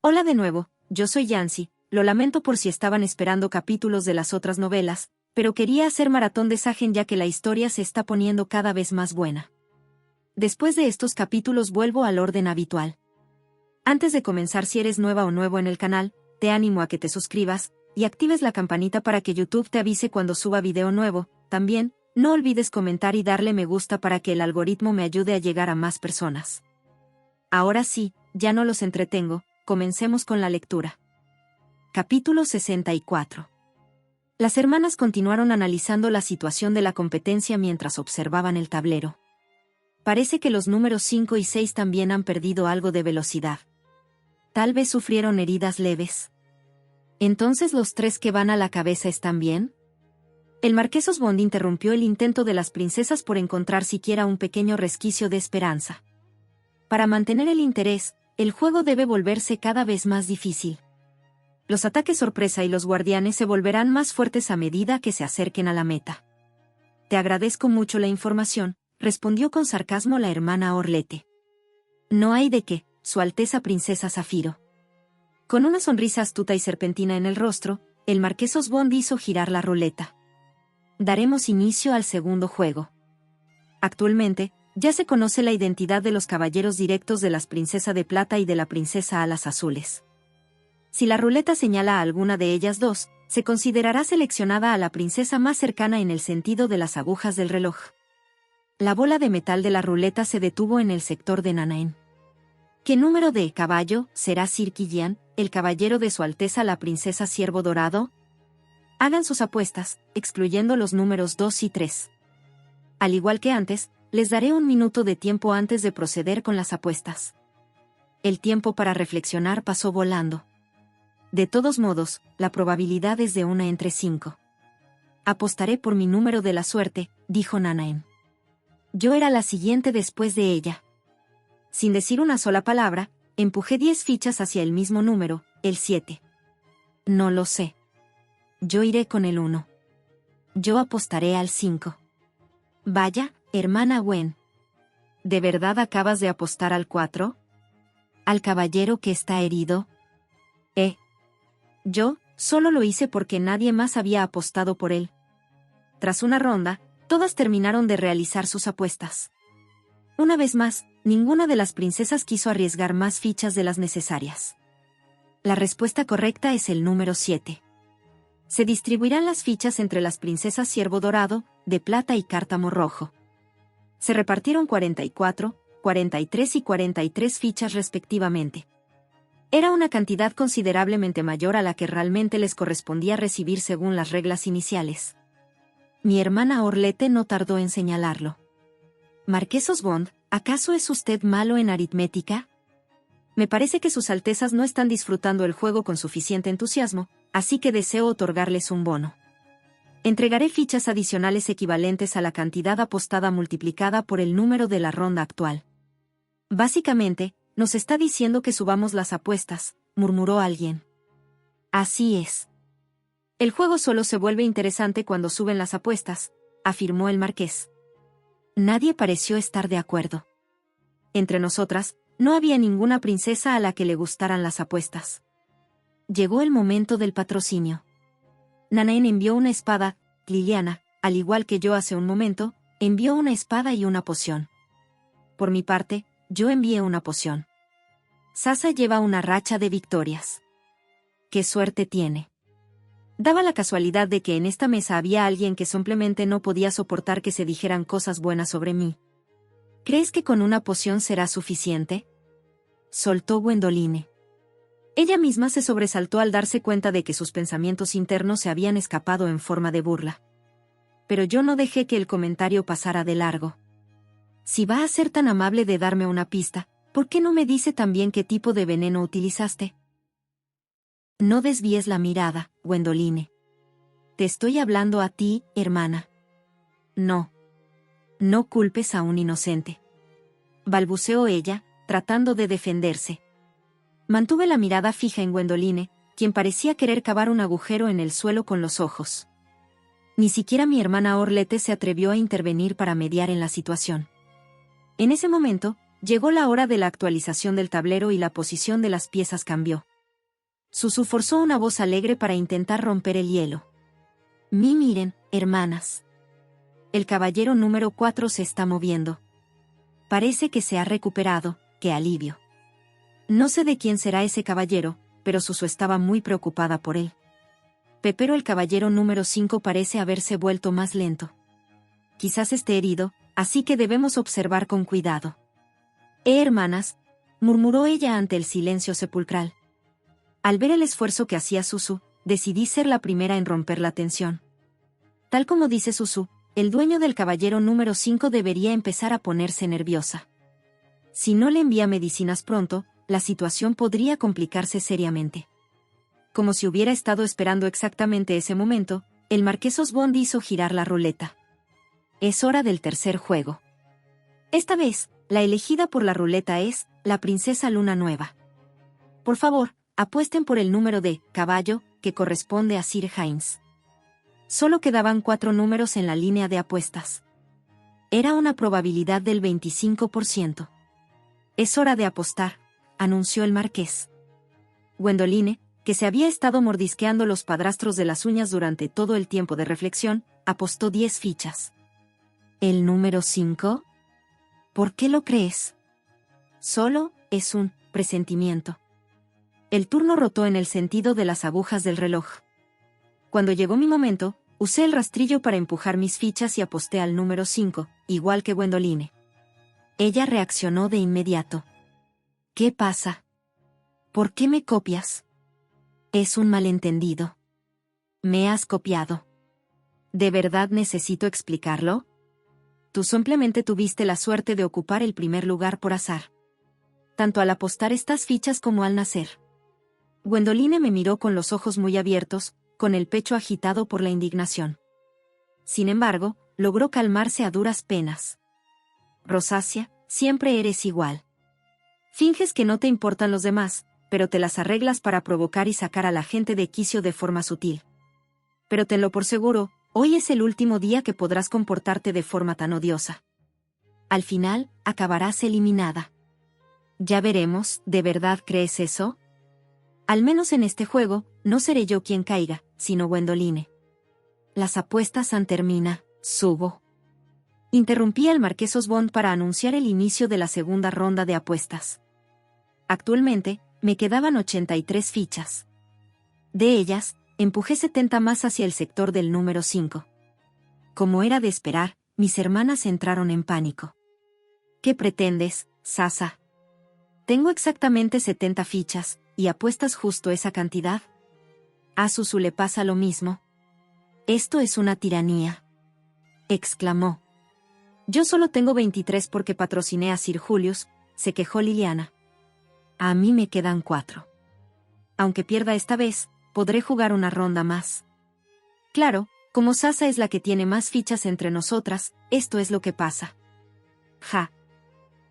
Hola de nuevo, yo soy Yancy. Lo lamento por si estaban esperando capítulos de las otras novelas, pero quería hacer maratón de Sagen ya que la historia se está poniendo cada vez más buena. Después de estos capítulos vuelvo al orden habitual. Antes de comenzar, si eres nueva o nuevo en el canal, te animo a que te suscribas y actives la campanita para que YouTube te avise cuando suba video nuevo. También, no olvides comentar y darle me gusta para que el algoritmo me ayude a llegar a más personas. Ahora sí, ya no los entretengo, comencemos con la lectura. Capítulo 64. Las hermanas continuaron analizando la situación de la competencia mientras observaban el tablero. Parece que los números 5 y 6 también han perdido algo de velocidad. Tal vez sufrieron heridas leves. ¿Entonces los 3 que van a la cabeza están bien? El marqués Osbond interrumpió el intento de las princesas por encontrar siquiera un pequeño resquicio de esperanza. Para mantener el interés, el juego debe volverse cada vez más difícil. Los ataques sorpresa y los guardianes se volverán más fuertes a medida que se acerquen a la meta. Te agradezco mucho la información, respondió con sarcasmo la hermana Orlete. No hay de qué, Su Alteza Princesa Zafiro. Con una sonrisa astuta y serpentina en el rostro, el marqués Osbond hizo girar la ruleta. Daremos inicio al segundo juego. Actualmente, ya se conoce la identidad de los caballeros directos de las Princesa de Plata y de la Princesa Alas Azules. Si la ruleta señala a alguna de ellas dos, se considerará seleccionada a la princesa más cercana en el sentido de las agujas del reloj. La bola de metal de la ruleta se detuvo en el sector de Nanaen. ¿Qué número de caballo será Sir Killian, el caballero de Su Alteza la Princesa Ciervo Dorado? Hagan sus apuestas, excluyendo los números 2 y 3. Al igual que antes, les daré un minuto de tiempo antes de proceder con las apuestas. El tiempo para reflexionar pasó volando. De todos modos, la probabilidad es de 1 entre 5. Apostaré por mi número de la suerte, dijo Nanaen. Yo era la siguiente después de ella. Sin decir una sola palabra, empujé 10 fichas hacia el mismo número, el 7. No lo sé. Yo iré con el 1. Yo apostaré al 5. Vaya, hermana Gwen. ¿De verdad acabas de apostar al 4? ¿Al caballero que está herido? Yo, solo lo hice porque nadie más había apostado por él. Tras una ronda, todas terminaron de realizar sus apuestas. Una vez más, ninguna de las princesas quiso arriesgar más fichas de las necesarias. La respuesta correcta es el número 7. Se distribuirán las fichas entre las princesas Ciervo Dorado, de Plata y Cártamo Rojo. Se repartieron 44, 43 y 43 fichas respectivamente. Era una cantidad considerablemente mayor a la que realmente les correspondía recibir según las reglas iniciales. Mi hermana Orlete no tardó en señalarlo. Marqués Osbond, ¿acaso es usted malo en aritmética? Me parece que sus altezas no están disfrutando el juego con suficiente entusiasmo, así que deseo otorgarles un bono. Entregaré fichas adicionales equivalentes a la cantidad apostada multiplicada por el número de la ronda actual. Básicamente, nos está diciendo que subamos las apuestas, murmuró alguien. Así es. El juego solo se vuelve interesante cuando suben las apuestas, afirmó el marqués. Nadie pareció estar de acuerdo. Entre nosotras, no había ninguna princesa a la que le gustaran las apuestas. Llegó el momento del patrocinio. Nanaen envió una espada, Liliana, al igual que yo hace un momento, envió una espada y una poción. Por mi parte, yo envié una poción. Sasa lleva una racha de victorias. ¡Qué suerte tiene! Daba la casualidad de que en esta mesa había alguien que simplemente no podía soportar que se dijeran cosas buenas sobre mí. ¿Crees que con una poción será suficiente? Soltó Gwendoline. Ella misma se sobresaltó al darse cuenta de que sus pensamientos internos se habían escapado en forma de burla. Pero yo no dejé que el comentario pasara de largo. Si va a ser tan amable de darme una pista, ¿por qué no me dice también qué tipo de veneno utilizaste? No desvíes la mirada, Gwendoline. Te estoy hablando a ti, hermana. No. No culpes a un inocente. Balbuceó ella, tratando de defenderse. Mantuve la mirada fija en Gwendoline, quien parecía querer cavar un agujero en el suelo con los ojos. Ni siquiera mi hermana Orlete se atrevió a intervenir para mediar en la situación. En ese momento, llegó la hora de la actualización del tablero y la posición de las piezas cambió. Susu forzó una voz alegre para intentar romper el hielo. Miren, hermanas. El caballero número 4 se está moviendo. Parece que se ha recuperado, qué alivio. No sé de quién será ese caballero, pero Susu estaba muy preocupada por él. Pero el caballero número 5 parece haberse vuelto más lento. Quizás esté herido, así que debemos observar con cuidado. Hermanas, murmuró ella ante el silencio sepulcral. Al ver el esfuerzo que hacía Susu, decidí ser la primera en romper la tensión. Tal como dice Susu, el dueño del caballero número 5 debería empezar a ponerse nerviosa. Si no le envía medicinas pronto, la situación podría complicarse seriamente. Como si hubiera estado esperando exactamente ese momento, el marqués Osbond hizo girar la ruleta. Es hora del tercer juego. Esta vez, la elegida por la ruleta es la princesa Luna Nueva. Por favor, apuesten por el número de caballo que corresponde a Sir Heinz. Solo quedaban 4 números en la línea de apuestas. Era una probabilidad del 25%. Es hora de apostar, anunció el marqués. Gwendoline, que se había estado mordisqueando los padrastros de las uñas durante todo el tiempo de reflexión, apostó 10 fichas. ¿El número 5? ¿Por qué lo crees? Solo es un presentimiento. El turno rotó en el sentido de las agujas del reloj. Cuando llegó mi momento, usé el rastrillo para empujar mis fichas y aposté al número 5, igual que Gwendoline. Ella reaccionó de inmediato. ¿Qué pasa? ¿Por qué me copias? Es un malentendido. ¿Me has copiado? ¿De verdad necesito explicarlo? Tú simplemente tuviste la suerte de ocupar el primer lugar por azar. Tanto al apostar estas fichas como al nacer. Gwendoline me miró con los ojos muy abiertos, con el pecho agitado por la indignación. Sin embargo, logró calmarse a duras penas. Rosácea, siempre eres igual. Finges que no te importan los demás, pero te las arreglas para provocar y sacar a la gente de quicio de forma sutil. Pero tenlo por seguro, hoy es el último día que podrás comportarte de forma tan odiosa. Al final, acabarás eliminada. Ya veremos, ¿de verdad crees eso? Al menos en este juego, no seré yo quien caiga, sino Gwendoline. Las apuestas han terminado, subo. Interrumpí al marqués Osbond para anunciar el inicio de la segunda ronda de apuestas. Actualmente, me quedaban 83 fichas. De ellas, empujé 70 más hacia el sector del número 5. Como era de esperar, mis hermanas entraron en pánico. ¿Qué pretendes, Sasa? Tengo exactamente 70 fichas, ¿y apuestas justo esa cantidad? A Susu le pasa lo mismo. Esto es una tiranía. Exclamó. Yo solo tengo 23 porque patrociné a Sir Julius, se quejó Liliana. A mí me quedan 4. Aunque pierda esta vez, podré jugar una ronda más. Claro, como Sasa es la que tiene más fichas entre nosotras, esto es lo que pasa. Ja.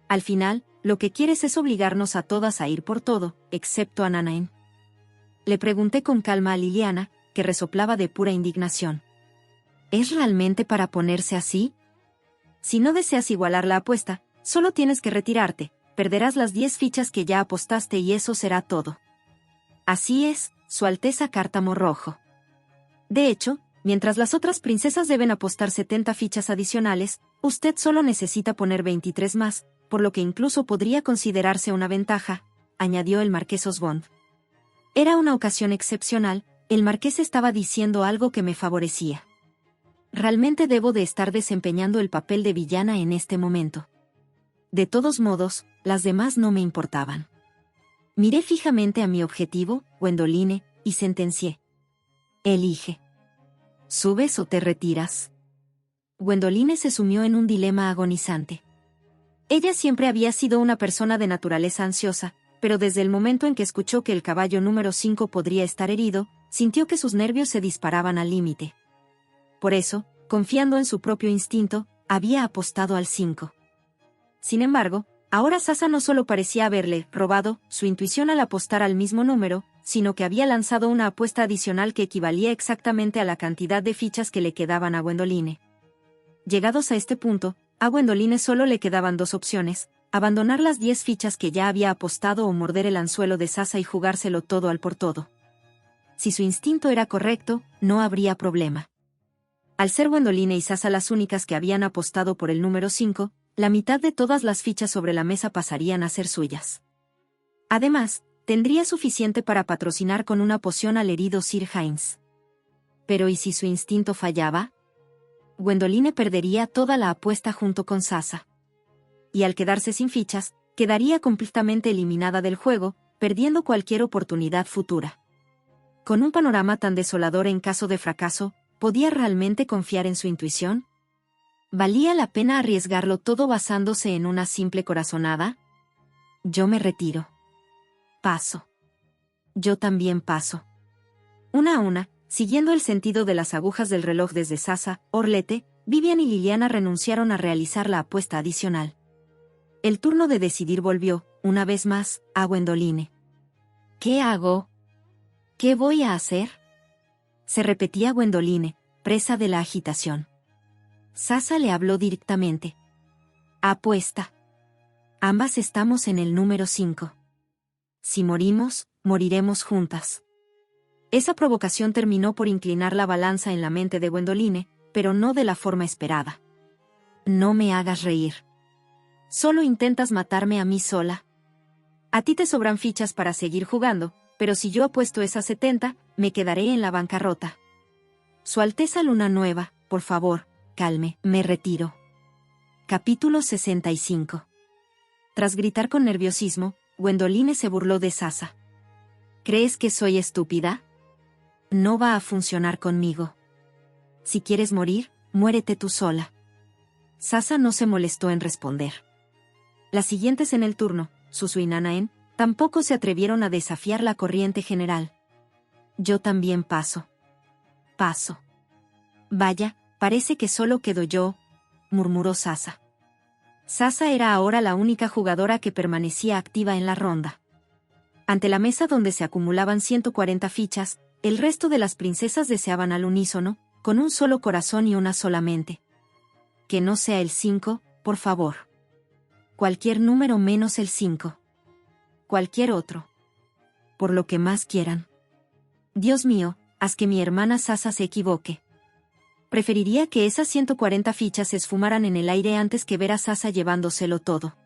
Al final, lo que quieres es obligarnos a todas a ir por todo, excepto a Nanain. Le pregunté con calma a Liliana, que resoplaba de pura indignación. ¿Es realmente para ponerse así? Si no deseas igualar la apuesta, solo tienes que retirarte, perderás las 10 fichas que ya apostaste y eso será todo. Así es, Su Alteza Cártamo Rojo. De hecho, mientras las otras princesas deben apostar 70 fichas adicionales, usted solo necesita poner 23 más, por lo que incluso podría considerarse una ventaja, añadió el marqués Osbond. Era una ocasión excepcional, el marqués estaba diciendo algo que me favorecía. Realmente debo de estar desempeñando el papel de villana en este momento. De todos modos, las demás no me importaban. Miré fijamente a mi objetivo, Gwendoline, y sentencié. Elige. ¿Subes o te retiras? Gwendoline se sumió en un dilema agonizante. Ella siempre había sido una persona de naturaleza ansiosa, pero desde el momento en que escuchó que el caballo número 5 podría estar herido, sintió que sus nervios se disparaban al límite. Por eso, confiando en su propio instinto, había apostado al 5. Sin embargo, ahora Sasa no solo parecía haberle robado su intuición al apostar al mismo número, sino que había lanzado una apuesta adicional que equivalía exactamente a la cantidad de fichas que le quedaban a Gwendoline. Llegados a este punto, a Gwendoline solo le quedaban 2 opciones, abandonar las 10 fichas que ya había apostado o morder el anzuelo de Sasa y jugárselo todo al por todo. Si su instinto era correcto, no habría problema. Al ser Gwendoline y Sasa las únicas que habían apostado por el número 5, la mitad de todas las fichas sobre la mesa pasarían a ser suyas. Además, tendría suficiente para patrocinar con una poción al herido Sir Hines. Pero ¿y si su instinto fallaba? Gwendoline perdería toda la apuesta junto con Sasa. Y al quedarse sin fichas, quedaría completamente eliminada del juego, perdiendo cualquier oportunidad futura. Con un panorama tan desolador en caso de fracaso, ¿podía realmente confiar en su intuición? ¿Valía la pena arriesgarlo todo basándose en una simple corazonada? Yo me retiro. Paso. Yo también paso. Una a una, siguiendo el sentido de las agujas del reloj desde Sasa, Orlete, Vivian y Liliana renunciaron a realizar la apuesta adicional. El turno de decidir volvió, una vez más, a Gwendoline. ¿Qué hago? ¿Qué voy a hacer? Se repetía Gwendoline, presa de la agitación. Sasa le habló directamente. Apuesta. Ambas estamos en el número 5. Si morimos, moriremos juntas. Esa provocación terminó por inclinar la balanza en la mente de Gwendoline, pero no de la forma esperada. No me hagas reír. Solo intentas matarme a mí sola. A ti te sobran fichas para seguir jugando, pero si yo apuesto esas 70, me quedaré en la bancarrota. Su Alteza Luna Nueva, por favor, calme, me retiro. Capítulo 65. Tras gritar con nerviosismo, Gwendoline se burló de Sasa. ¿Crees que soy estúpida? No va a funcionar conmigo. Si quieres morir, muérete tú sola. Sasa no se molestó en responder. Las siguientes en el turno, Susu y Nanaen, tampoco se atrevieron a desafiar la corriente general. Yo también paso. Paso. Vaya, parece que solo quedo yo, murmuró Sasa. Sasa era ahora la única jugadora que permanecía activa en la ronda. Ante la mesa donde se acumulaban 140 fichas, el resto de las princesas deseaban al unísono, con un solo corazón y una sola mente. Que no sea el 5, por favor. Cualquier número menos el 5. Cualquier otro. Por lo que más quieran. Dios mío, haz que mi hermana Sasa se equivoque. Preferiría que esas 140 fichas se esfumaran en el aire antes que ver a Sasa llevándoselo todo.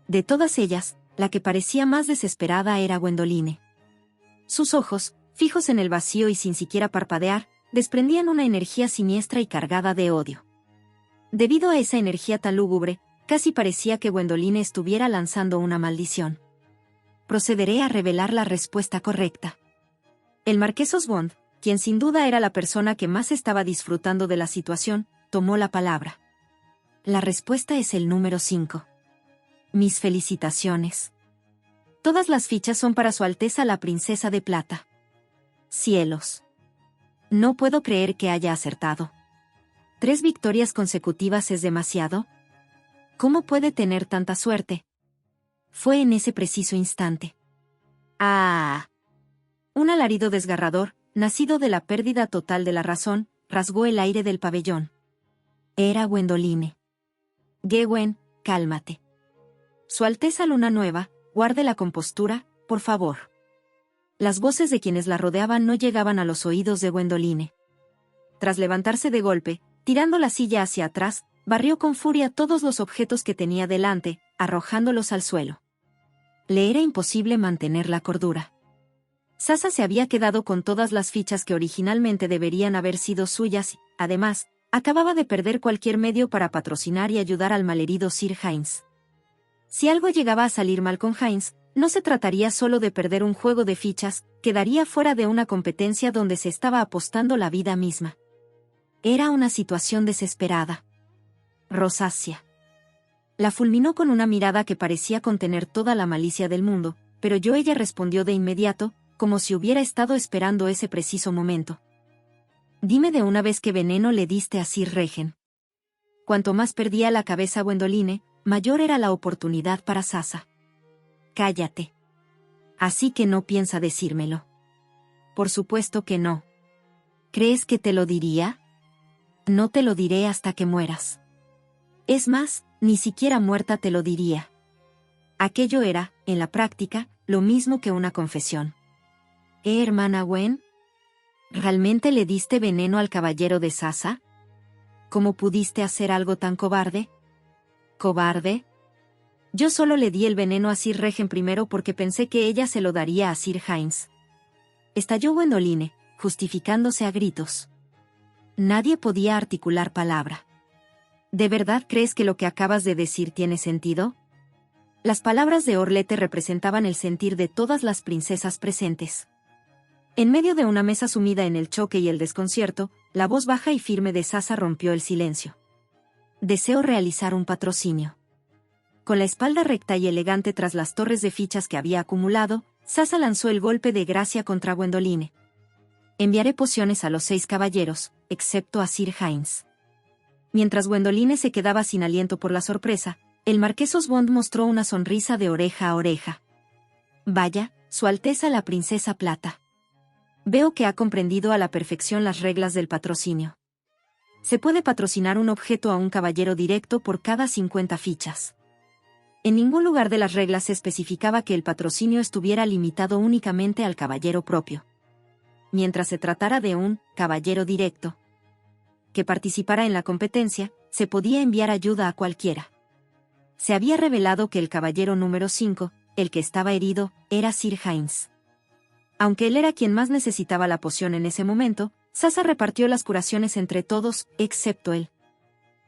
De todas ellas, la que parecía más desesperada era Gwendoline. Sus ojos, fijos en el vacío y sin siquiera parpadear, desprendían una energía siniestra y cargada de odio. Debido a esa energía tan lúgubre, casi parecía que Gwendoline estuviera lanzando una maldición. Procederé a revelar la respuesta correcta. El marqués Osbond, quien sin duda era la persona que más estaba disfrutando de la situación, tomó la palabra. La respuesta es el número 5. Mis felicitaciones. Todas las fichas son para Su Alteza la Princesa de Plata. Cielos. No puedo creer que haya acertado. 3 victorias consecutivas es demasiado. ¿Cómo puede tener tanta suerte? Fue en ese preciso instante. ¡Ah! Un alarido desgarrador, nacido de la pérdida total de la razón, rasgó el aire del pabellón. Era Gwendoline. Gwen, cálmate. Su Alteza Luna Nueva, guarde la compostura, por favor. Las voces de quienes la rodeaban no llegaban a los oídos de Gwendoline. Tras levantarse de golpe, tirando la silla hacia atrás, barrió con furia todos los objetos que tenía delante, arrojándolos al suelo. Le era imposible mantener la cordura. Sasa se había quedado con todas las fichas que originalmente deberían haber sido suyas y, además, acababa de perder cualquier medio para patrocinar y ayudar al malherido Sir Hines. Si algo llegaba a salir mal con Hines, no se trataría solo de perder un juego de fichas, quedaría fuera de una competencia donde se estaba apostando la vida misma. Era una situación desesperada. Rosácea. La fulminó con una mirada que parecía contener toda la malicia del mundo, pero ella respondió de inmediato, como si hubiera estado esperando ese preciso momento. Dime de una vez qué veneno le diste a Sir Regen. Cuanto más perdía la cabeza Gwendoline, mayor era la oportunidad para Sasa. Cállate. Así que no piensa decírmelo. Por supuesto que no. ¿Crees que te lo diría? No te lo diré hasta que mueras. Es más, ni siquiera muerta te lo diría. Aquello era, en la práctica, lo mismo que una confesión. Hermana Gwen? ¿Realmente le diste veneno al caballero de Sasa? ¿Cómo pudiste hacer algo tan cobarde? ¿Cobarde? Yo solo le di el veneno a Sir Regen primero porque pensé que ella se lo daría a Sir Hines. Estalló Gwendoline, justificándose a gritos. Nadie podía articular palabra. ¿De verdad crees que lo que acabas de decir tiene sentido? Las palabras de Orlete representaban el sentir de todas las princesas presentes. En medio de una mesa sumida en el choque y el desconcierto, la voz baja y firme de Sasa rompió el silencio. Deseo realizar un patrocinio. Con la espalda recta y elegante tras las torres de fichas que había acumulado, Sasa lanzó el golpe de gracia contra Gwendoline. Enviaré pociones a los 6 caballeros, excepto a Sir Hines. Mientras Gwendoline se quedaba sin aliento por la sorpresa, el marqués Osbond mostró una sonrisa de oreja a oreja. Vaya, Su Alteza la Princesa Plata. Veo que ha comprendido a la perfección las reglas del patrocinio. Se puede patrocinar un objeto a un caballero directo por cada 50 fichas. En ningún lugar de las reglas se especificaba que el patrocinio estuviera limitado únicamente al caballero propio. Mientras se tratara de un caballero directo que participara en la competencia, se podía enviar ayuda a cualquiera. Se había revelado que el caballero número 5, el que estaba herido, era Sir Hines. Aunque él era quien más necesitaba la poción en ese momento, Sasa repartió las curaciones entre todos, excepto él.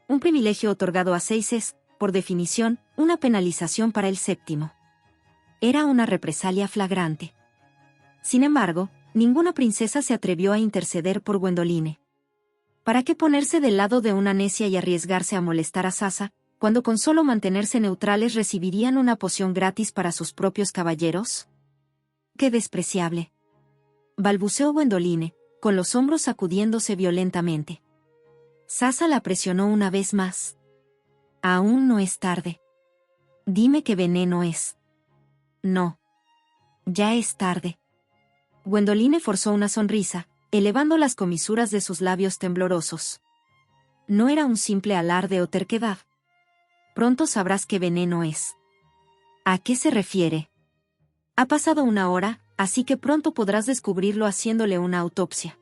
Un privilegio otorgado a 6 es, por definición, una penalización para el 7º. Era una represalia flagrante. Sin embargo, ninguna princesa se atrevió a interceder por Gwendoline. ¿Para qué ponerse del lado de una necia y arriesgarse a molestar a Sasa, cuando con solo mantenerse neutrales recibirían una poción gratis para sus propios caballeros? ¡Qué despreciable!, balbuceó Gwendoline, con los hombros sacudiéndose violentamente. Sasa la presionó una vez más. Aún no es tarde. Dime qué veneno es. No. Ya es tarde. Gwendoline forzó una sonrisa, elevando las comisuras de sus labios temblorosos. No era un simple alarde o terquedad. Pronto sabrás qué veneno es. ¿A qué se refiere? Ha pasado 1 hora, así que pronto podrás descubrirlo haciéndole una autopsia.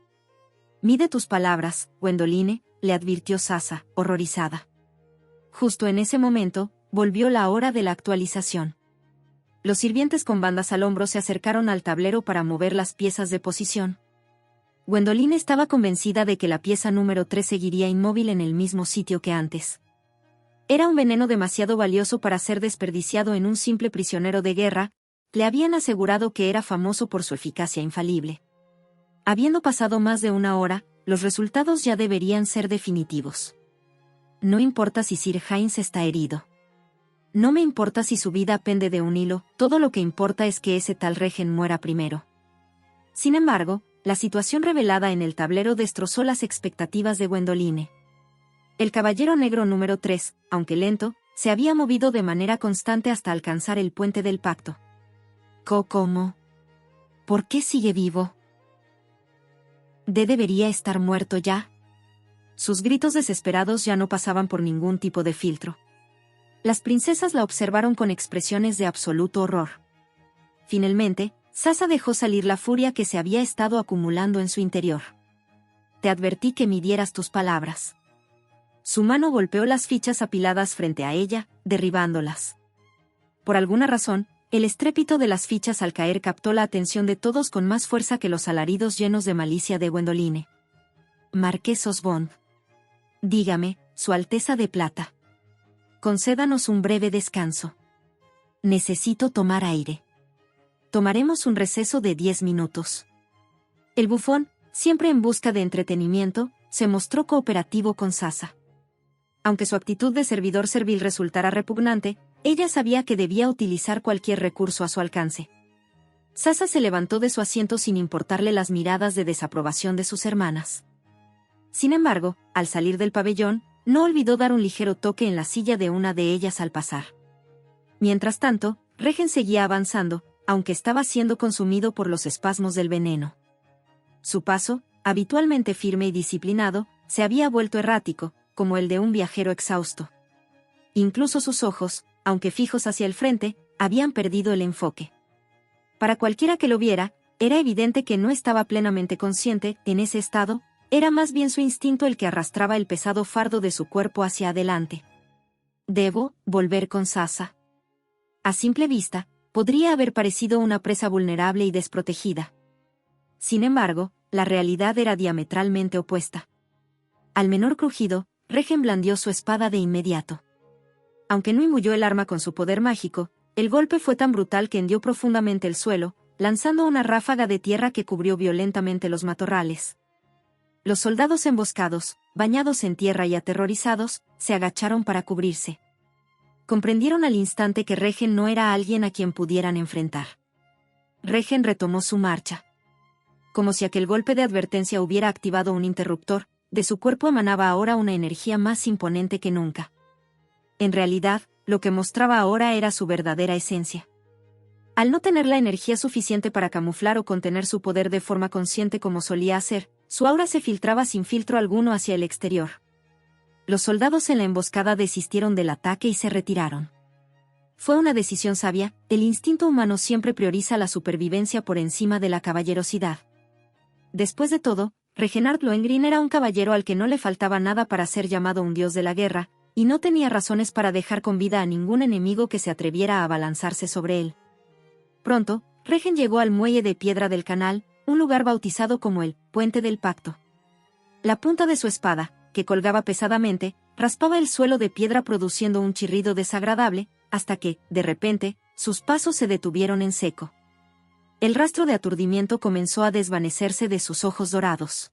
Mide tus palabras, Gwendoline, le advirtió Sasa, horrorizada. Justo en ese momento, volvió la hora de la actualización. Los sirvientes con bandas al hombro se acercaron al tablero para mover las piezas de posición. Gwendoline estaba convencida de que la pieza número 3 seguiría inmóvil en el mismo sitio que antes. Era un veneno demasiado valioso para ser desperdiciado en un simple prisionero de guerra, le habían asegurado que era famoso por su eficacia infalible. Habiendo pasado más de 1 hora, los resultados ya deberían ser definitivos. No importa si Sir Hines está herido. No me importa si su vida pende de un hilo, todo lo que importa es que ese tal Regen muera primero. Sin embargo, la situación revelada en el tablero destrozó las expectativas de Gwendoline. El caballero negro número 3, aunque lento, se había movido de manera constante hasta alcanzar el puente del pacto. ¿Cómo? ¿Por qué sigue vivo? ¿Debería estar muerto ya? Sus gritos desesperados ya no pasaban por ningún tipo de filtro. Las princesas la observaron con expresiones de absoluto horror. Finalmente, Sasa dejó salir la furia que se había estado acumulando en su interior. Te advertí que midieras tus palabras. Su mano golpeó las fichas apiladas frente a ella, derribándolas. Por alguna razón, el estrépito de las fichas al caer captó la atención de todos con más fuerza que los alaridos llenos de malicia de Gwendoline. Marqués Osbond. Dígame, Su Alteza de Plata. Concédanos un breve descanso. Necesito tomar aire. Tomaremos un receso de 10 minutos. El bufón, siempre en busca de entretenimiento, se mostró cooperativo con Sasa. Aunque su actitud de servidor servil resultara repugnante, ella sabía que debía utilizar cualquier recurso a su alcance. Sasa se levantó de su asiento sin importarle las miradas de desaprobación de sus hermanas. Sin embargo, al salir del pabellón, no olvidó dar un ligero toque en la silla de una de ellas al pasar. Mientras tanto, Regen seguía avanzando, aunque estaba siendo consumido por los espasmos del veneno. Su paso, habitualmente firme y disciplinado, se había vuelto errático, como el de un viajero exhausto. Incluso sus ojos, aunque fijos hacia el frente, habían perdido el enfoque. Para cualquiera que lo viera, era evidente que no estaba plenamente consciente. En ese estado, era más bien su instinto el que arrastraba el pesado fardo de su cuerpo hacia adelante. Debo volver con Sasa. A simple vista, podría haber parecido una presa vulnerable y desprotegida. Sin embargo, la realidad era diametralmente opuesta. Al menor crujido, Regen blandió su espada de inmediato. Aunque no imbuió el arma con su poder mágico, el golpe fue tan brutal que hendió profundamente el suelo, lanzando una ráfaga de tierra que cubrió violentamente los matorrales. Los soldados emboscados, bañados en tierra y aterrorizados, se agacharon para cubrirse. Comprendieron al instante que Regen no era alguien a quien pudieran enfrentar. Regen retomó su marcha. Como si aquel golpe de advertencia hubiera activado un interruptor, de su cuerpo emanaba ahora una energía más imponente que nunca. En realidad, lo que mostraba ahora era su verdadera esencia. Al no tener la energía suficiente para camuflar o contener su poder de forma consciente como solía hacer, su aura se filtraba sin filtro alguno hacia el exterior. Los soldados en la emboscada desistieron del ataque y se retiraron. Fue una decisión sabia. El instinto humano siempre prioriza la supervivencia por encima de la caballerosidad. Después de todo, Reginald Lohengrin era un caballero al que no le faltaba nada para ser llamado un dios de la guerra, y no tenía razones para dejar con vida a ningún enemigo que se atreviera a abalanzarse sobre él. Pronto, Regen llegó al muelle de piedra del canal, un lugar bautizado como el Puente del Pacto. La punta de su espada, que colgaba pesadamente, raspaba el suelo de piedra produciendo un chirrido desagradable, hasta que, de repente, sus pasos se detuvieron en seco. El rastro de aturdimiento comenzó a desvanecerse de sus ojos dorados.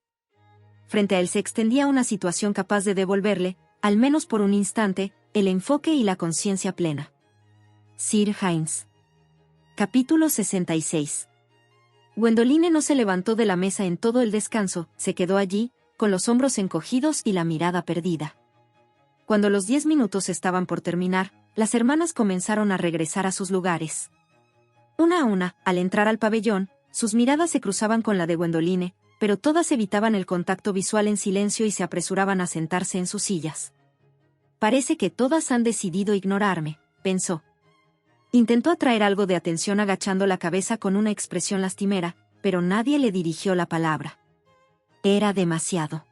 Frente a él se extendía una situación capaz de devolverle, al menos por un instante, el enfoque y la conciencia plena. Sir Heinz. Capítulo 66. Gwendoline no se levantó de la mesa en todo el descanso, se quedó allí, con los hombros encogidos y la mirada perdida. Cuando los 10 minutos estaban por terminar, las hermanas comenzaron a regresar a sus lugares. Una a una, al entrar al pabellón, sus miradas se cruzaban con la de Gwendoline, pero todas evitaban el contacto visual en silencio y se apresuraban a sentarse en sus sillas. Parece que todas han decidido ignorarme, pensó. Intentó atraer algo de atención agachando la cabeza con una expresión lastimera, pero nadie le dirigió la palabra. Era demasiado.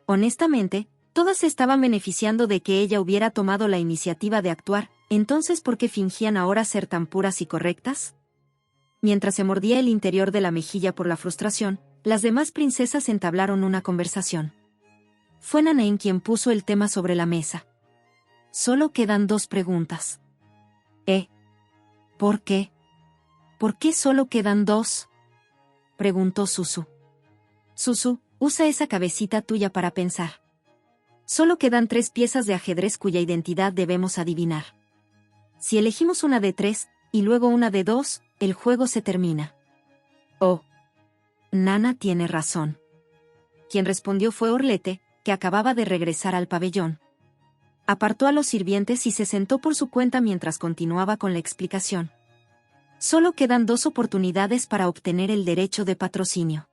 Honestamente, todas se estaban beneficiando de que ella hubiera tomado la iniciativa de actuar, entonces ¿por qué fingían ahora ser tan puras y correctas? Mientras se mordía el interior de la mejilla por la frustración, las demás princesas entablaron una conversación. Fue Nanain quien puso el tema sobre la mesa. Solo quedan 2 preguntas. ¿Por qué? ¿Por qué solo quedan 2? Preguntó Susu. Susu, usa esa cabecita tuya para pensar. Solo quedan 3 piezas de ajedrez cuya identidad debemos adivinar. Si elegimos una de 3, y luego una de 2, el juego se termina. Oh. Nana tiene razón. Quien respondió fue Orlete, que acababa de regresar al pabellón. Apartó a los sirvientes y se sentó por su cuenta mientras continuaba con la explicación. Solo quedan 2 oportunidades para obtener el derecho de patrocinio.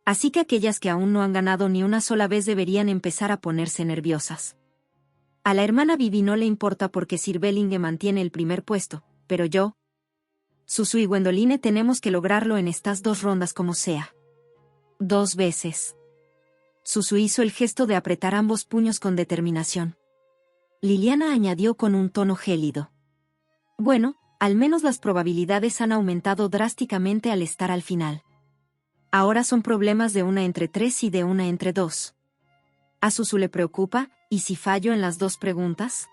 Así que aquellas que aún no han ganado ni una sola vez deberían empezar a ponerse nerviosas. A la hermana Vivi no le importa porque Sir Bellinge mantiene el primer puesto, pero yo... Susu y Gwendoline tenemos que lograrlo en estas 2 rondas como sea. 2 veces. Susu hizo el gesto de apretar ambos puños con determinación. Liliana añadió con un tono gélido. Bueno, al menos las probabilidades han aumentado drásticamente al estar al final. Ahora son problemas de una entre 3 y de una entre 2. A Susu le preocupa, ¿y si fallo en las 2 preguntas?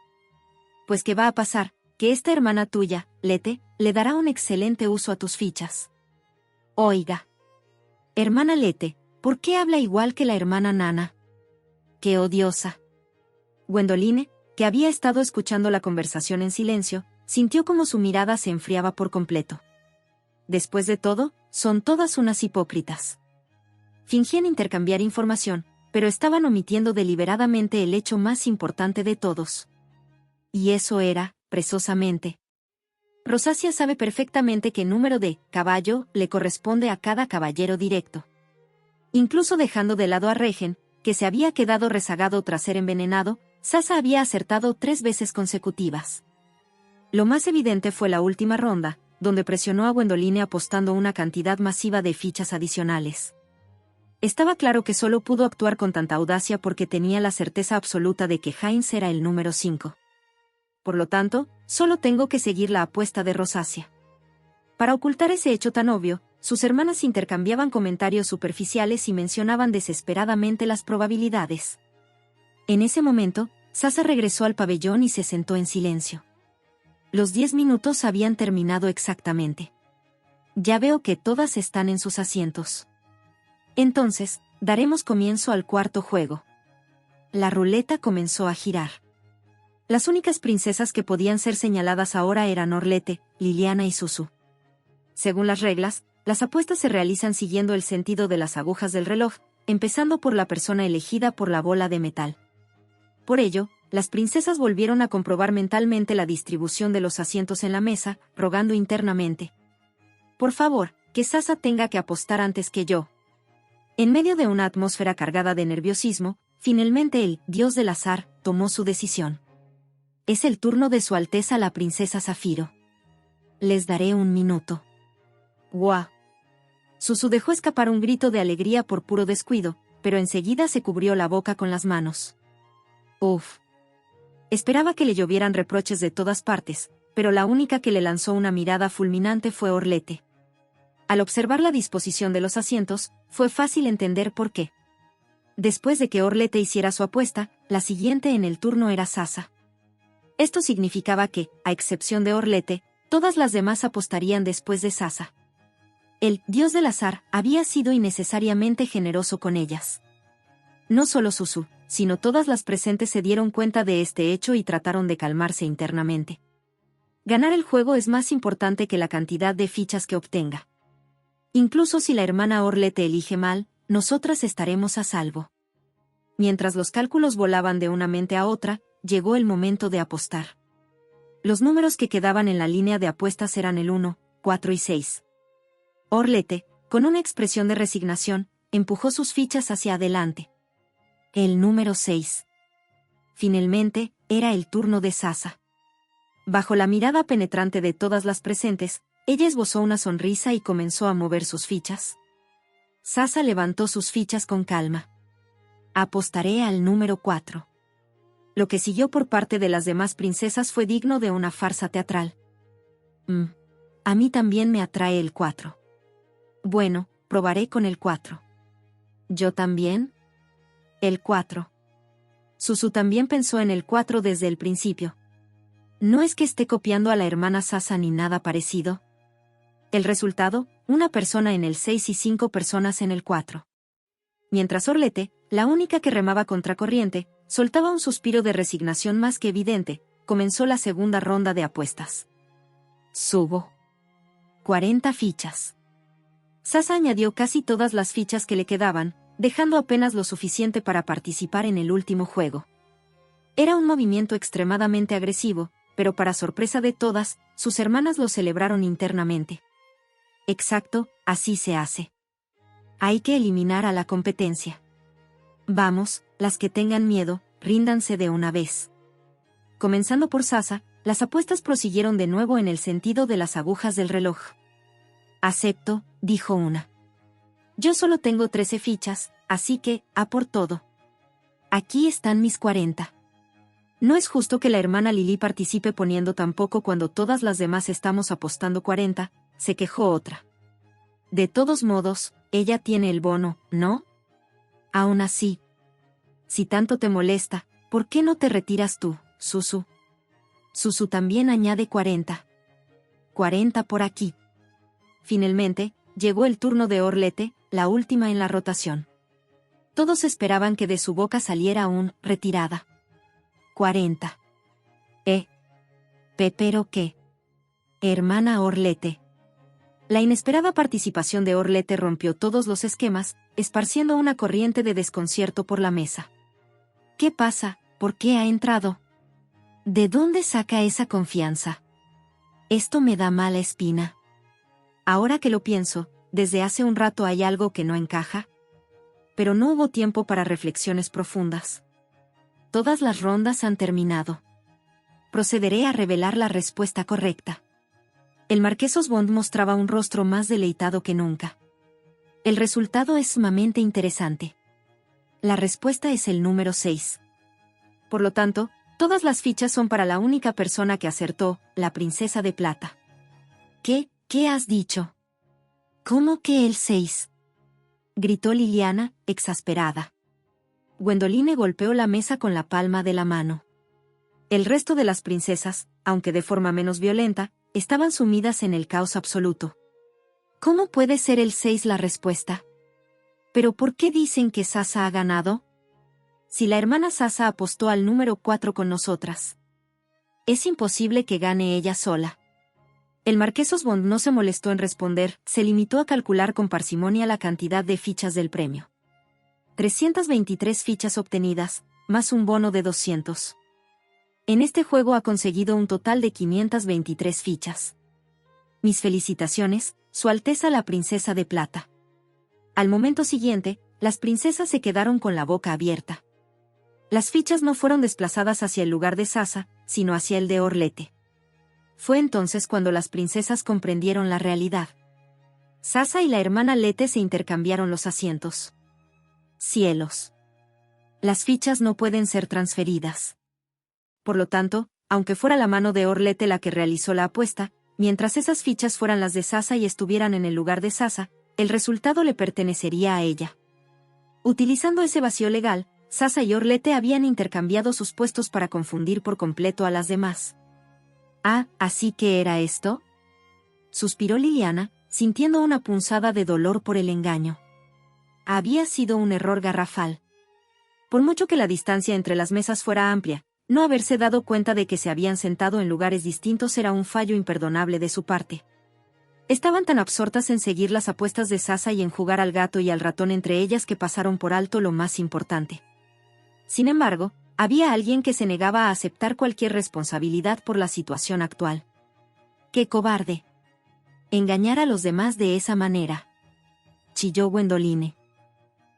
Pues ¿qué va a pasar? Que esta hermana tuya, Lete, le dará un excelente uso a tus fichas. Oiga. Hermana Lete, ¿por qué habla igual que la hermana Nana? ¡Qué odiosa! Gwendoline, que había estado escuchando la conversación en silencio, sintió como su mirada se enfriaba por completo. Después de todo, son todas unas hipócritas. Fingían intercambiar información, pero estaban omitiendo deliberadamente el hecho más importante de todos. Y eso era, precisamente. Rosacia sabe perfectamente qué número de caballo le corresponde a cada caballero directo. Incluso dejando de lado a Regen, que se había quedado rezagado tras ser envenenado, Sasa había acertado 3 veces consecutivas. Lo más evidente fue la última ronda, donde presionó a Gwendoline apostando una cantidad masiva de fichas adicionales. Estaba claro que solo pudo actuar con tanta audacia porque tenía la certeza absoluta de que Heinz era el número 5. Por lo tanto, solo tengo que seguir la apuesta de Rosacia. Para ocultar ese hecho tan obvio, sus hermanas intercambiaban comentarios superficiales y mencionaban desesperadamente las probabilidades. En ese momento, Sasa regresó al pabellón y se sentó en silencio. Los 10 minutos habían terminado exactamente. Ya veo que todas están en sus asientos. Entonces, daremos comienzo al cuarto juego. La ruleta comenzó a girar. Las únicas princesas que podían ser señaladas ahora eran Orlete, Liliana y Susu. Según las reglas, las apuestas se realizan siguiendo el sentido de las agujas del reloj, empezando por la persona elegida por la bola de metal. Por ello, las princesas volvieron a comprobar mentalmente la distribución de los asientos en la mesa, rogando internamente: por favor, que Sasa tenga que apostar antes que yo. En medio de una atmósfera cargada de nerviosismo, finalmente el dios del azar tomó su decisión. Es el turno de Su Alteza la princesa Zafiro. Les daré 1 minuto. ¡Guau! Susu dejó escapar un grito de alegría por puro descuido, pero enseguida se cubrió la boca con las manos. ¡Uf! Esperaba que le llovieran reproches de todas partes, pero la única que le lanzó una mirada fulminante fue Orlete. Al observar la disposición de los asientos, fue fácil entender por qué. Después de que Orlete hiciera su apuesta, la siguiente en el turno era Sasa. Esto significaba que, a excepción de Orlete, todas las demás apostarían después de Sasa. El dios del azar había sido innecesariamente generoso con ellas. No solo Susu, sino todas las presentes se dieron cuenta de este hecho y trataron de calmarse internamente. Ganar el juego es más importante que la cantidad de fichas que obtenga. Incluso si la hermana Orlete elige mal, nosotras estaremos a salvo. Mientras los cálculos volaban de una mente a otra, llegó el momento de apostar. Los números que quedaban en la línea de apuestas eran el 1, 4 y 6. Orlete, con una expresión de resignación, empujó sus fichas hacia adelante. El número 6. Finalmente, era el turno de Sasa. Bajo la mirada penetrante de todas las presentes, ella esbozó una sonrisa y comenzó a mover sus fichas. Sasa levantó sus fichas con calma. Apostaré al número 4. Lo que siguió por parte de las demás princesas fue digno de una farsa teatral. A mí también me atrae el 4. Bueno, probaré con el 4. ¿Yo también? El 4. Susu también pensó en el 4 desde el principio. No es que esté copiando a la hermana Sasa ni nada parecido. El resultado, una persona en el 6 y 5 personas en el 4. Mientras Orlete, la única que remaba contracorriente, soltaba un suspiro de resignación más que evidente, comenzó la segunda ronda de apuestas. Subo. 40 fichas. Sasa añadió casi todas las fichas que le quedaban, dejando apenas lo suficiente para participar en el último juego. Era un movimiento extremadamente agresivo, pero para sorpresa de todas, sus hermanas lo celebraron internamente. Exacto, así se hace. Hay que eliminar a la competencia. Vamos, las que tengan miedo, ríndanse de una vez. Comenzando por Sasa, las apuestas prosiguieron de nuevo en el sentido de las agujas del reloj. Acepto, dijo una. Yo solo tengo 13 fichas, así que, a por todo. Aquí están mis 40. No es justo que la hermana Lili participe poniendo tan poco cuando todas las demás estamos apostando 40, se quejó otra. De todos modos, ella tiene el bono, ¿no? Aún así. Si tanto te molesta, ¿por qué no te retiras tú, Susu? Susu también añade 40. 40 por aquí. Finalmente, llegó el turno de Orlete, la última en la rotación. Todos esperaban que de su boca saliera un retirada. 40. ¿Pero qué? Hermana Orlete. La inesperada participación de Orlete rompió todos los esquemas, esparciendo una corriente de desconcierto por la mesa. ¿Qué pasa? ¿Por qué ha entrado? ¿De dónde saca esa confianza? Esto me da mala espina. Ahora que lo pienso, desde hace un rato hay algo que no encaja. Pero no hubo tiempo para reflexiones profundas. Todas las rondas han terminado. procederé a revelar la respuesta correcta. El marqués Osbond mostraba un rostro más deleitado que nunca. El resultado es sumamente interesante. La respuesta es el número 6. Por lo tanto, todas las fichas son para la única persona que acertó, la princesa de plata. ¿Qué has dicho? ¿Cómo que el 6? Gritó Liliana, exasperada. Gwendoline golpeó la mesa con la palma de la mano. El resto de las princesas, aunque de forma menos violenta, estaban sumidas en el caos absoluto. ¿Cómo puede ser el 6 la respuesta? ¿Pero por qué dicen que Sasa ha ganado? Si la hermana Sasa apostó al número 4 con nosotras. Es imposible que gane ella sola. El marqués Osbond no se molestó en responder, se limitó a calcular con parsimonia la cantidad de fichas del premio. 323 fichas obtenidas, más un bono de 200. En este juego ha conseguido un total de 523 fichas. Mis felicitaciones, Su Alteza la Princesa de Plata. Al momento siguiente, las princesas se quedaron con la boca abierta. Las fichas no fueron desplazadas hacia el lugar de Sasa, sino hacia el de Orlete. Fue entonces cuando las princesas comprendieron la realidad. Sasa y la hermana Lete se intercambiaron los asientos. Cielos. Las fichas no pueden ser transferidas. Por lo tanto, aunque fuera la mano de Orlete la que realizó la apuesta, mientras esas fichas fueran las de Sasa y estuvieran en el lugar de Sasa, el resultado le pertenecería a ella. Utilizando ese vacío legal, Sasa y Orlete habían intercambiado sus puestos para confundir por completo a las demás. Ah, ¿así que era esto? Suspiró Liliana, sintiendo una punzada de dolor por el engaño. Había sido un error garrafal. Por mucho que la distancia entre las mesas fuera amplia, no haberse dado cuenta de que se habían sentado en lugares distintos era un fallo imperdonable de su parte. Estaban tan absortas en seguir las apuestas de Sasa y en jugar al gato y al ratón entre ellas que pasaron por alto lo más importante. Sin embargo, había alguien que se negaba a aceptar cualquier responsabilidad por la situación actual. ¡Qué cobarde! Engañar a los demás de esa manera. Chilló Gwendoline.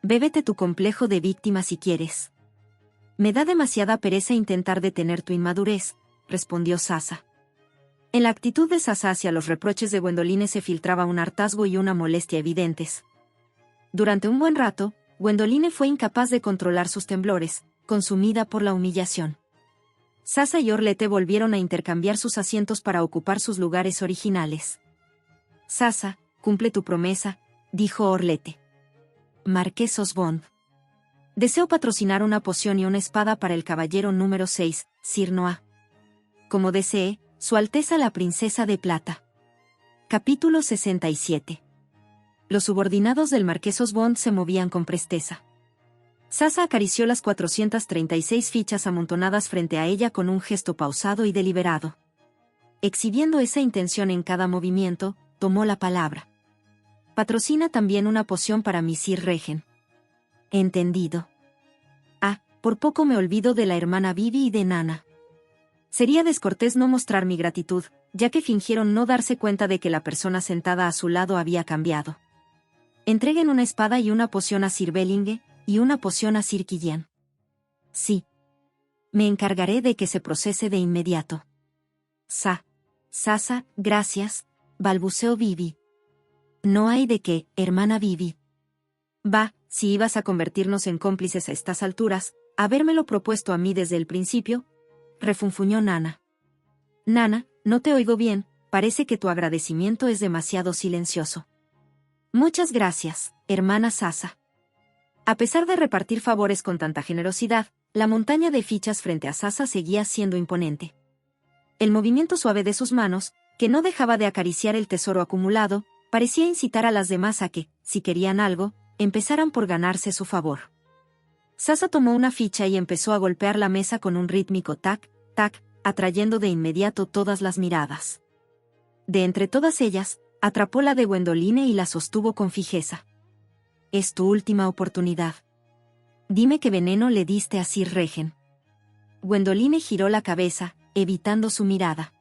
Bébete tu complejo de víctima si quieres. Me da demasiada pereza intentar detener tu inmadurez, respondió Sasa. En la actitud de Sasa hacia los reproches de Gwendoline se filtraba un hartazgo y una molestia evidentes. Durante un buen rato, Gwendoline fue incapaz de controlar sus temblores, consumida por la humillación. Sasa y Orlete volvieron a intercambiar sus asientos para ocupar sus lugares originales. Sasa, cumple tu promesa, dijo Orlete. Marqués Osbond. Deseo patrocinar una poción y una espada para el caballero número 6, Sir Noah. Como desee, Su Alteza la Princesa de Plata. Capítulo 67. Los subordinados del marqués Osbond se movían con presteza. Sasa acarició las 436 fichas amontonadas frente a ella con un gesto pausado y deliberado. Exhibiendo esa intención en cada movimiento, tomó la palabra. Patrocina también una poción para mi Sir Regen. Entendido. Ah, por poco me olvido de la hermana Vivi y de Nana. Sería descortés no mostrar mi gratitud, ya que fingieron no darse cuenta de que la persona sentada a su lado había cambiado. Entreguen una espada y una poción a Sir Bellinge, y una poción a Sir Killian. Sí. Me encargaré de que se procese de inmediato. Sasa, gracias, balbuceó Vivi. No hay de qué, hermana Vivi. Va, si ibas a convertirnos en cómplices a estas alturas, habérmelo propuesto a mí desde el principio, refunfuñó Nana. Nana, no te oigo bien, parece que tu agradecimiento es demasiado silencioso. Muchas gracias, hermana Sasa. A pesar de repartir favores con tanta generosidad, la montaña de fichas frente a Sasa seguía siendo imponente. El movimiento suave de sus manos, que no dejaba de acariciar el tesoro acumulado, parecía incitar a las demás a que, si querían algo, empezaran por ganarse su favor. Sasa tomó una ficha y empezó a golpear la mesa con un rítmico tac, tac, atrayendo de inmediato todas las miradas. De entre todas ellas, atrapó la de Gwendoline y la sostuvo con fijeza. Es tu última oportunidad. Dime qué veneno le diste a Sir Regen. Gwendoline giró la cabeza, evitando su mirada.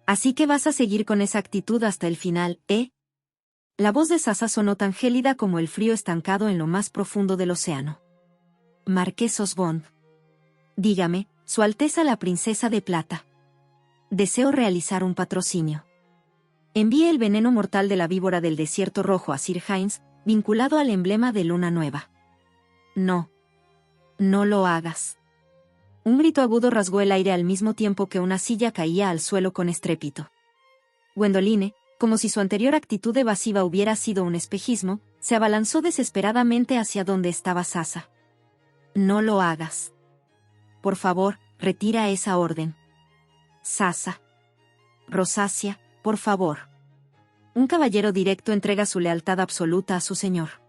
Así que vas a seguir con esa actitud hasta el final, ¿eh? La voz de Sasa sonó tan gélida como el frío estancado en lo más profundo del océano. Marqués Osbond. Dígame, Su Alteza la Princesa de Plata. Deseo realizar un patrocinio. Envíe el veneno mortal de la víbora del desierto rojo a Sir Hines, vinculado al emblema de Luna Nueva. No. No lo hagas. Un grito agudo rasgó el aire al mismo tiempo que una silla caía al suelo con estrépito. Gwendoline, como si su anterior actitud evasiva hubiera sido un espejismo, se abalanzó desesperadamente hacia donde estaba Sasa. No lo hagas. Por favor, retira esa orden. Sasa. Rosacia, por favor. Un caballero directo entrega su lealtad absoluta a su señor.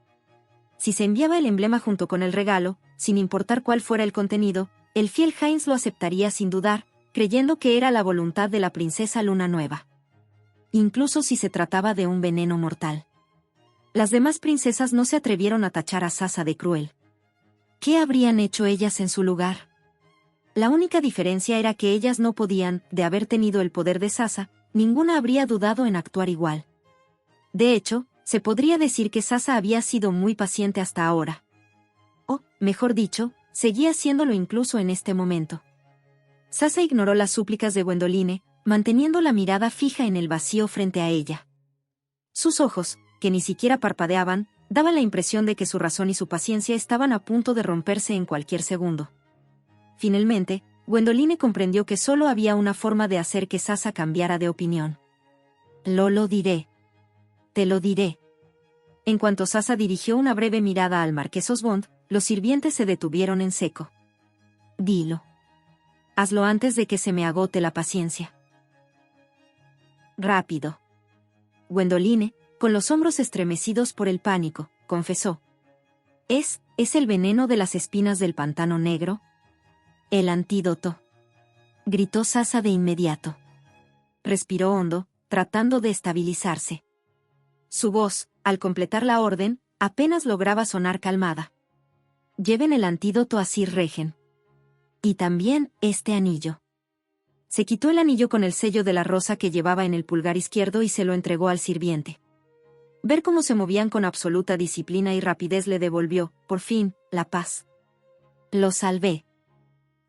Si se enviaba el emblema junto con el regalo, sin importar cuál fuera el contenido, el fiel Hines lo aceptaría sin dudar, creyendo que era la voluntad de la princesa Luna Nueva. Incluso si se trataba de un veneno mortal. Las demás princesas no se atrevieron a tachar a Sasa de cruel. ¿Qué habrían hecho ellas en su lugar? La única diferencia era que ellas no podían, de haber tenido el poder de Sasa, ninguna habría dudado en actuar igual. De hecho, se podría decir que Sasa había sido muy paciente hasta ahora. O, mejor dicho, seguía haciéndolo incluso en este momento. Sasa ignoró las súplicas de Gwendoline, manteniendo la mirada fija en el vacío frente a ella. Sus ojos, que ni siquiera parpadeaban, daban la impresión de que su razón y su paciencia estaban a punto de romperse en cualquier segundo. Finalmente, Gwendoline comprendió que solo había una forma de hacer que Sasa cambiara de opinión. Lo diré. Te lo diré. En cuanto Sasa dirigió una breve mirada al marqués Osbond, los sirvientes se detuvieron en seco. Dilo. Hazlo antes de que se me agote la paciencia. Rápido. Gwendoline, con los hombros estremecidos por el pánico, confesó. ¿Es el veneno de las espinas del pantano negro? El antídoto. Gritó Sasa de inmediato. Respiró hondo, tratando de estabilizarse. Su voz, al completar la orden, apenas lograba sonar calmada. Lleven el antídoto a Sir Regen. Y también este anillo. Se quitó el anillo con el sello de la rosa que llevaba en el pulgar izquierdo y se lo entregó al sirviente. Ver cómo se movían con absoluta disciplina y rapidez le devolvió, por fin, la paz. Lo salvé.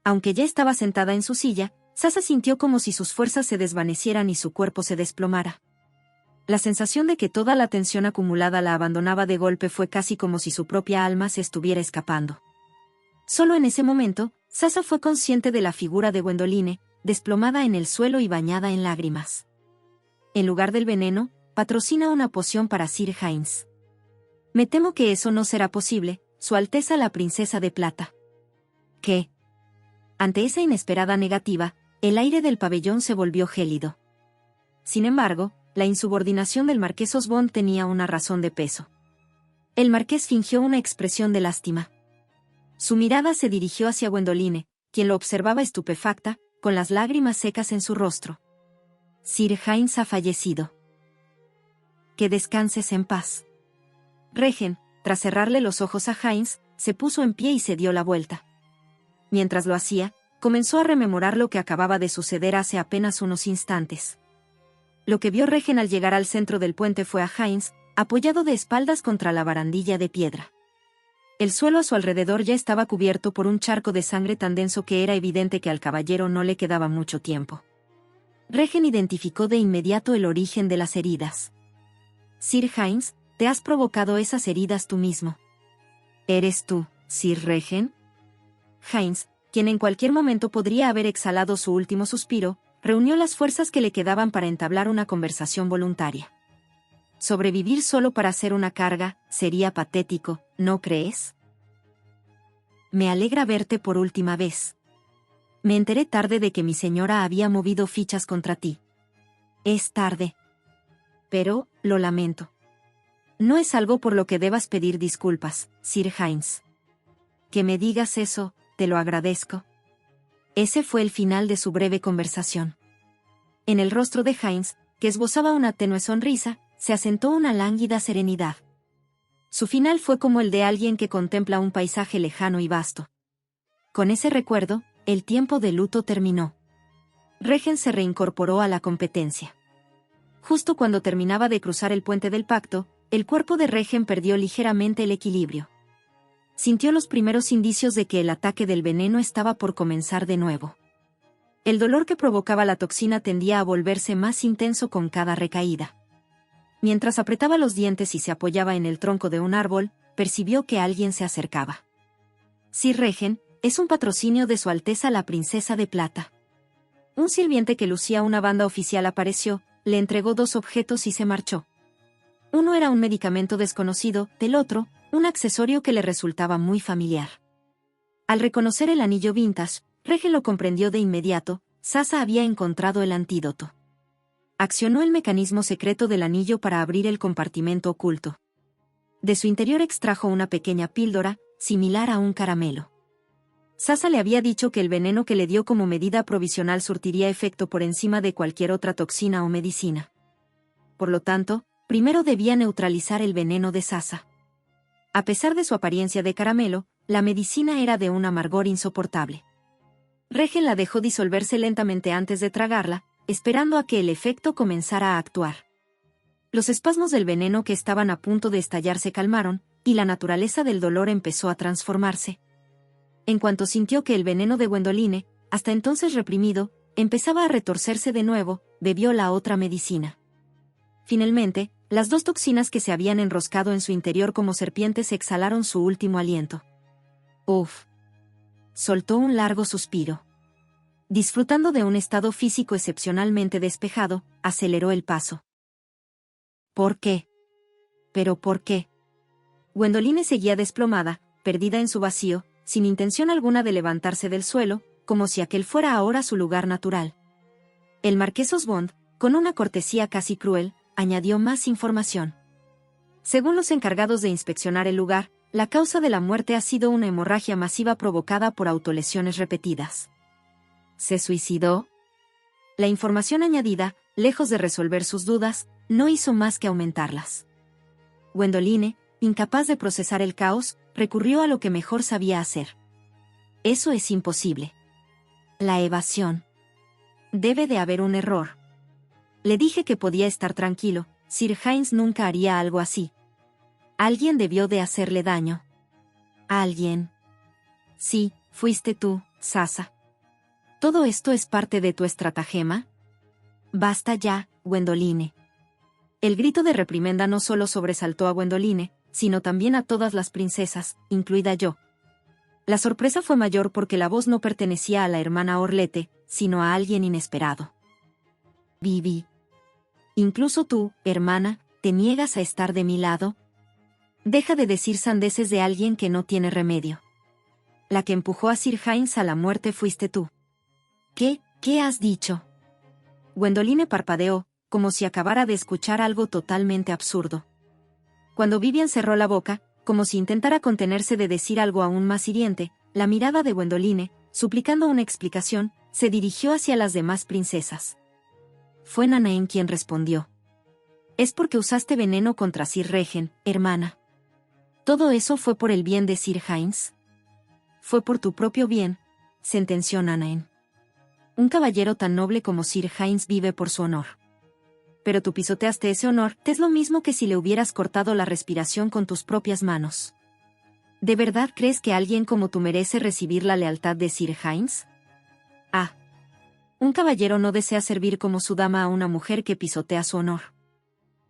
Aunque ya estaba sentada en su silla, Sasa sintió como si sus fuerzas se desvanecieran y su cuerpo se desplomara. La sensación de que toda la tensión acumulada la abandonaba de golpe fue casi como si su propia alma se estuviera escapando. Solo en ese momento, Sasa fue consciente de la figura de Gwendoline, desplomada en el suelo y bañada en lágrimas. En lugar del veneno, patrocina una poción para Sir Hines. Me temo que eso no será posible, Su Alteza la Princesa de Plata. ¿Qué? Ante esa inesperada negativa, el aire del pabellón se volvió gélido. Sin embargo, la insubordinación del marqués Osbond tenía una razón de peso. El marqués fingió una expresión de lástima. Su mirada se dirigió hacia Gwendoline, quien lo observaba estupefacta, con las lágrimas secas en su rostro. Sir Hines ha fallecido. Que descanses en paz. Regen, tras cerrarle los ojos a Hines, se puso en pie y se dio la vuelta. Mientras lo hacía, comenzó a rememorar lo que acababa de suceder hace apenas unos instantes. Lo que vio Regen al llegar al centro del puente fue a Hines, apoyado de espaldas contra la barandilla de piedra. El suelo a su alrededor ya estaba cubierto por un charco de sangre tan denso que era evidente que al caballero no le quedaba mucho tiempo. Regen identificó de inmediato el origen de las heridas. Sir Hines, te has provocado esas heridas tú mismo. ¿Eres tú, Sir Regen? Hines, quien en cualquier momento podría haber exhalado su último suspiro, reunió las fuerzas que le quedaban para entablar una conversación voluntaria. Sobrevivir solo para ser una carga, sería patético, ¿no crees? Me alegra verte por última vez. Me enteré tarde de que mi señora había movido fichas contra ti. Es tarde. Pero, lo lamento. No es algo por lo que debas pedir disculpas, Sir Hines. Que me digas eso, te lo agradezco. Ese fue el final de su breve conversación. En el rostro de Hines, que esbozaba una tenue sonrisa, se asentó una lánguida serenidad. Su final fue como el de alguien que contempla un paisaje lejano y vasto. Con ese recuerdo, el tiempo de luto terminó. Regen se reincorporó a la competencia. Justo cuando terminaba de cruzar el puente del pacto, el cuerpo de Regen perdió ligeramente el equilibrio. Sintió los primeros indicios de que el ataque del veneno estaba por comenzar de nuevo. El dolor que provocaba la toxina tendía a volverse más intenso con cada recaída. Mientras apretaba los dientes y se apoyaba en el tronco de un árbol, percibió que alguien se acercaba. Sir Regen, es un patrocinio de Su Alteza la Princesa de Plata. Un sirviente que lucía una banda oficial apareció, le entregó 2 objetos y se marchó. Uno era un medicamento desconocido, el otro, un accesorio que le resultaba muy familiar. Al reconocer el anillo vintage, Regen lo comprendió de inmediato. Sasa había encontrado el antídoto. Accionó el mecanismo secreto del anillo para abrir el compartimento oculto. De su interior extrajo una pequeña píldora, similar a un caramelo. Sasa le había dicho que el veneno que le dio como medida provisional surtiría efecto por encima de cualquier otra toxina o medicina. Por lo tanto, primero debía neutralizar el veneno de Sasa. A pesar de su apariencia de caramelo, la medicina era de un amargor insoportable. Regen la dejó disolverse lentamente antes de tragarla, esperando a que el efecto comenzara a actuar. Los espasmos del veneno que estaban a punto de estallar se calmaron, y la naturaleza del dolor empezó a transformarse. En cuanto sintió que el veneno de Gwendoline, hasta entonces reprimido, empezaba a retorcerse de nuevo, bebió la otra medicina. Finalmente, las 2 toxinas que se habían enroscado en su interior como serpientes exhalaron su último aliento. Uf. Soltó un largo suspiro. Disfrutando de un estado físico excepcionalmente despejado, aceleró el paso. ¿Por qué? ¿Pero por qué? Gwendoline seguía desplomada, perdida en su vacío, sin intención alguna de levantarse del suelo, como si aquel fuera ahora su lugar natural. El marqués Osbond, con una cortesía casi cruel, añadió más información. Según los encargados de inspeccionar el lugar, la causa de la muerte ha sido una hemorragia masiva provocada por autolesiones repetidas. ¿Se suicidó? La información añadida, lejos de resolver sus dudas, no hizo más que aumentarlas. Gwendoline, incapaz de procesar el caos, recurrió a lo que mejor sabía hacer. Eso es imposible. La evasión. Debe de haber un error. Le dije que podía estar tranquilo, Sir Heinz nunca haría algo así. Alguien debió de hacerle daño. ¿Alguien? Sí, fuiste tú, Sasa. ¿Todo esto es parte de tu estratagema? Basta ya, Gwendoline. El grito de reprimenda no solo sobresaltó a Gwendoline, sino también a todas las princesas, incluida yo. La sorpresa fue mayor porque la voz no pertenecía a la hermana Orlete, sino a alguien inesperado. Vivi. Incluso tú, hermana, ¿te niegas a estar de mi lado? Deja de decir sandeces de alguien que no tiene remedio. La que empujó a Sir Heinz a la muerte fuiste tú. ¿Qué has dicho? Gwendoline parpadeó, como si acabara de escuchar algo totalmente absurdo. Cuando Vivian cerró la boca, como si intentara contenerse de decir algo aún más hiriente, la mirada de Gwendoline, suplicando una explicación, se dirigió hacia las demás princesas. Fue Nanaen quien respondió. Es porque usaste veneno contra Sir Regen, hermana. ¿Todo eso fue por el bien de Sir Heinz? Fue por tu propio bien, sentenció Nanaen. Un caballero tan noble como Sir Heinz vive por su honor. Pero tú pisoteaste ese honor, es lo mismo que si le hubieras cortado la respiración con tus propias manos. ¿De verdad crees que alguien como tú merece recibir la lealtad de Sir Heinz? Ah. Un caballero no desea servir como su dama a una mujer que pisotea su honor.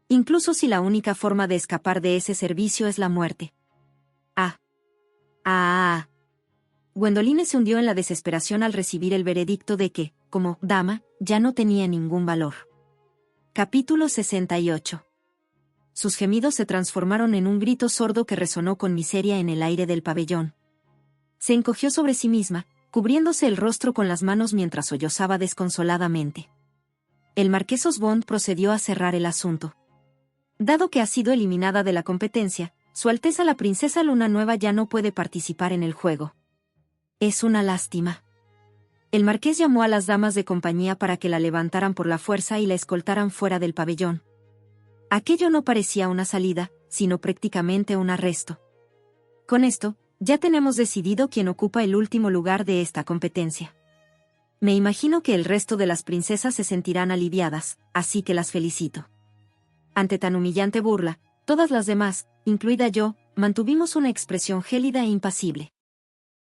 Incluso si la única forma de escapar de ese servicio es la muerte. Gwendoline se hundió en la desesperación al recibir el veredicto de que, como dama, ya no tenía ningún valor. Capítulo 68. Sus gemidos se transformaron en un grito sordo que resonó con miseria en el aire del pabellón. Se encogió sobre sí misma, cubriéndose el rostro con las manos mientras sollozaba desconsoladamente. El marqués Osbond procedió a cerrar el asunto. Dado que ha sido eliminada de la competencia, Su Alteza la Princesa Luna Nueva ya no puede participar en el juego. Es una lástima. El marqués llamó a las damas de compañía para que la levantaran por la fuerza y la escoltaran fuera del pabellón. Aquello no parecía una salida, sino prácticamente un arresto. Con esto, ya tenemos decidido quién ocupa el último lugar de esta competencia. Me imagino que el resto de las princesas se sentirán aliviadas, así que las felicito. Ante tan humillante burla, todas las demás, incluida yo, mantuvimos una expresión gélida e impasible.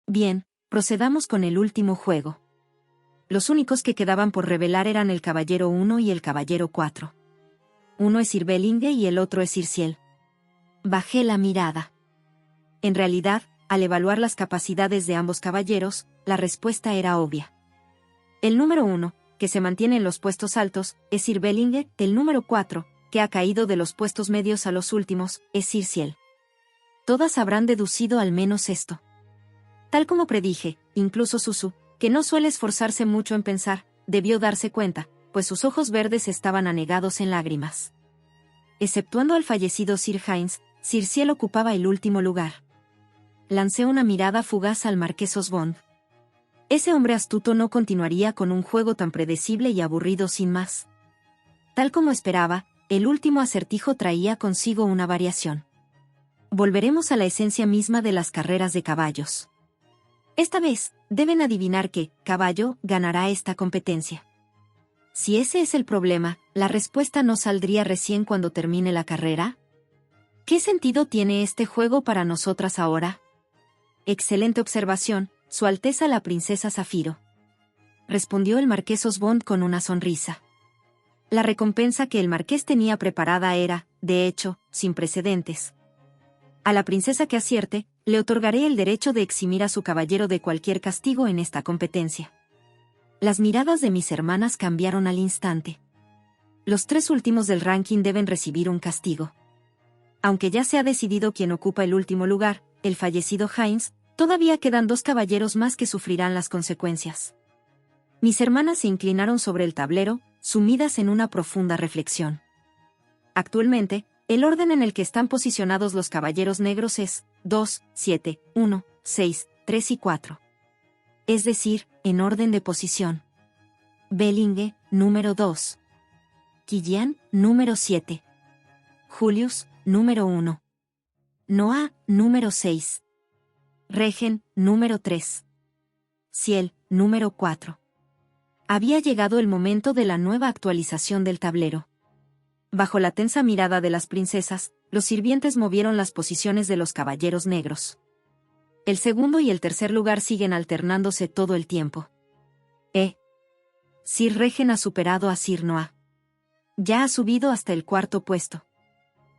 Bien, procedamos con el último juego. Los únicos que quedaban por revelar eran el caballero 1 y el caballero 4. Uno es Sir Bellinge y el otro es Sir Ciel. Bajé la mirada. En realidad, al evaluar las capacidades de ambos caballeros, la respuesta era obvia. El número 1, que se mantiene en los puestos altos, es Sir Bellinge. El número 4, que ha caído de los puestos medios a los últimos, es Sir Ciel. Todas habrán deducido al menos esto. Tal como predije, incluso Susu, que no suele esforzarse mucho en pensar, debió darse cuenta, pues sus ojos verdes estaban anegados en lágrimas. Exceptuando al fallecido Sir Heinz, Sir Ciel ocupaba el último lugar. Lancé una mirada fugaz al marqués Osbond. Ese hombre astuto no continuaría con un juego tan predecible y aburrido sin más. Tal como esperaba, el último acertijo traía consigo una variación. Volveremos a la esencia misma de las carreras de caballos. Esta vez, deben adivinar qué caballo ganará esta competencia. Si ese es el problema, ¿la respuesta no saldría recién cuando termine la carrera? ¿Qué sentido tiene este juego para nosotras ahora? Excelente observación, Su Alteza la Princesa Zafiro. Respondió el marqués Osbond con una sonrisa. La recompensa que el marqués tenía preparada era, de hecho, sin precedentes. A la princesa que acierte, le otorgaré el derecho de eximir a su caballero de cualquier castigo en esta competencia. Las miradas de mis hermanas cambiaron al instante. Los 3 últimos del ranking deben recibir un castigo. Aunque ya se ha decidido quién ocupa el último lugar, el fallecido Heinz, todavía quedan 2 caballeros más que sufrirán las consecuencias. Mis hermanas se inclinaron sobre el tablero, sumidas en una profunda reflexión. Actualmente, el orden en el que están posicionados los caballeros negros es 2, 7, 1, 6, 3 y 4. Es decir, en orden de posición. Bellinge, número 2. Kilian, número 7. Julius, número 1. Noah, número 6. Regen, número 3. Ciel, número 4. Había llegado el momento de la nueva actualización del tablero. Bajo la tensa mirada de las princesas, los sirvientes movieron las posiciones de los caballeros negros. El segundo y el tercer lugar siguen alternándose todo el tiempo. Sir Regen ha superado a Sir Noah. Ya ha subido hasta el 4.º puesto.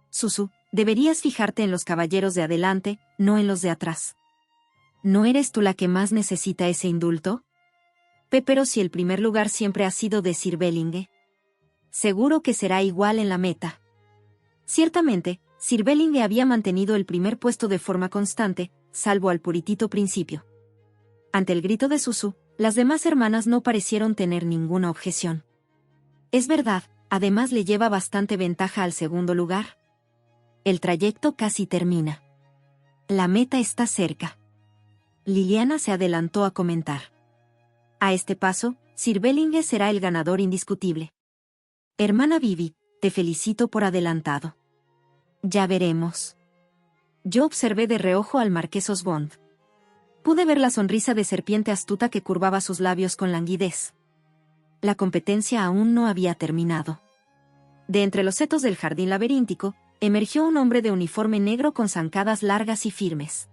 Susu, deberías fijarte en los caballeros de adelante, no en los de atrás. ¿No eres tú la que más necesita ese indulto? Pero si el primer lugar siempre ha sido de Sir Bellinge. Seguro que será igual en la meta. Ciertamente, Sir Bellinge había mantenido el primer puesto de forma constante, salvo al puritito principio. Ante el grito de Susu, las demás hermanas no parecieron tener ninguna objeción. Es verdad, además le lleva bastante ventaja al segundo lugar. El trayecto casi termina. La meta está cerca. Liliana se adelantó a comentar. A este paso, Sir Bellinge será el ganador indiscutible. Hermana Vivi, te felicito por adelantado. Ya veremos. Yo observé de reojo al marqués Osbond. Pude ver la sonrisa de serpiente astuta que curvaba sus labios con languidez. La competencia aún no había terminado. De entre los setos del jardín laberíntico, emergió un hombre de uniforme negro con zancadas largas y firmes.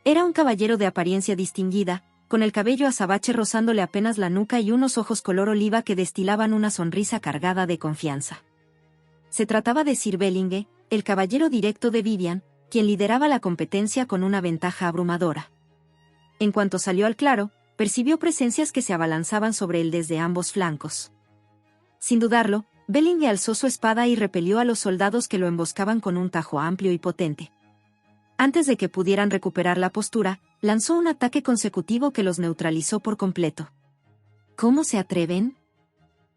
Era un caballero de apariencia distinguida, con el cabello azabache rozándole apenas la nuca y unos ojos color oliva que destilaban una sonrisa cargada de confianza. Se trataba de Sir Bellinge, el caballero directo de Vivian, quien lideraba la competencia con una ventaja abrumadora. En cuanto salió al claro, percibió presencias que se abalanzaban sobre él desde ambos flancos. Sin dudarlo, Bellinge alzó su espada y repelió a los soldados que lo emboscaban con un tajo amplio y potente. Antes de que pudieran recuperar la postura, lanzó un ataque consecutivo que los neutralizó por completo. ¿Cómo se atreven?,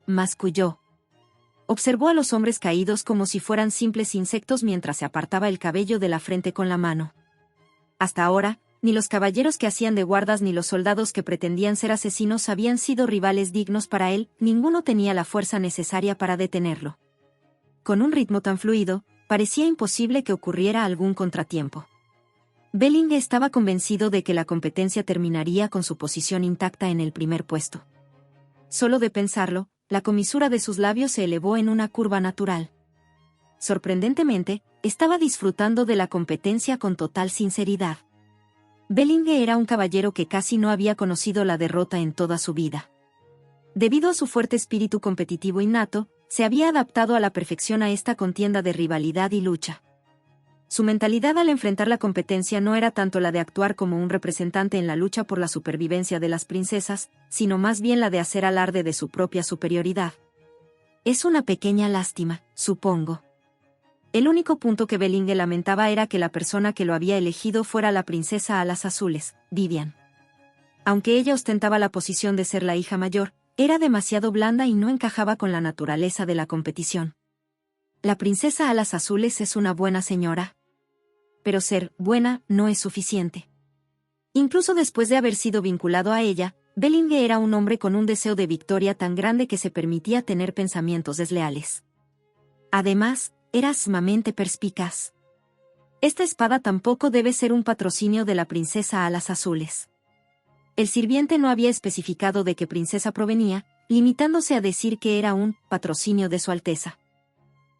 masculló. Observó a los hombres caídos como si fueran simples insectos mientras se apartaba el cabello de la frente con la mano. Hasta ahora, ni los caballeros que hacían de guardas ni los soldados que pretendían ser asesinos habían sido rivales dignos para él, ninguno tenía la fuerza necesaria para detenerlo. Con un ritmo tan fluido, parecía imposible que ocurriera algún contratiempo. Bellinge estaba convencido de que la competencia terminaría con su posición intacta en el primer puesto. Solo de pensarlo, la comisura de sus labios se elevó en una curva natural. Sorprendentemente, estaba disfrutando de la competencia con total sinceridad. Bellinge era un caballero que casi no había conocido la derrota en toda su vida. Debido a su fuerte espíritu competitivo innato, se había adaptado a la perfección a esta contienda de rivalidad y lucha. Su mentalidad al enfrentar la competencia no era tanto la de actuar como un representante en la lucha por la supervivencia de las princesas, sino más bien la de hacer alarde de su propia superioridad. Es una pequeña lástima, supongo. El único punto que Bellinge lamentaba era que la persona que lo había elegido fuera la princesa Alas Azules, Vivian. Aunque ella ostentaba la posición de ser la hija mayor, era demasiado blanda y no encajaba con la naturaleza de la competición. La princesa Alas Azules es una buena señora. Pero ser buena no es suficiente. Incluso después de haber sido vinculado a ella, Bellinge era un hombre con un deseo de victoria tan grande que se permitía tener pensamientos desleales. Además, era sumamente perspicaz. Esta espada tampoco debe ser un patrocinio de la princesa Alas Azules. El sirviente no había especificado de qué princesa provenía, limitándose a decir que era un patrocinio de su Alteza.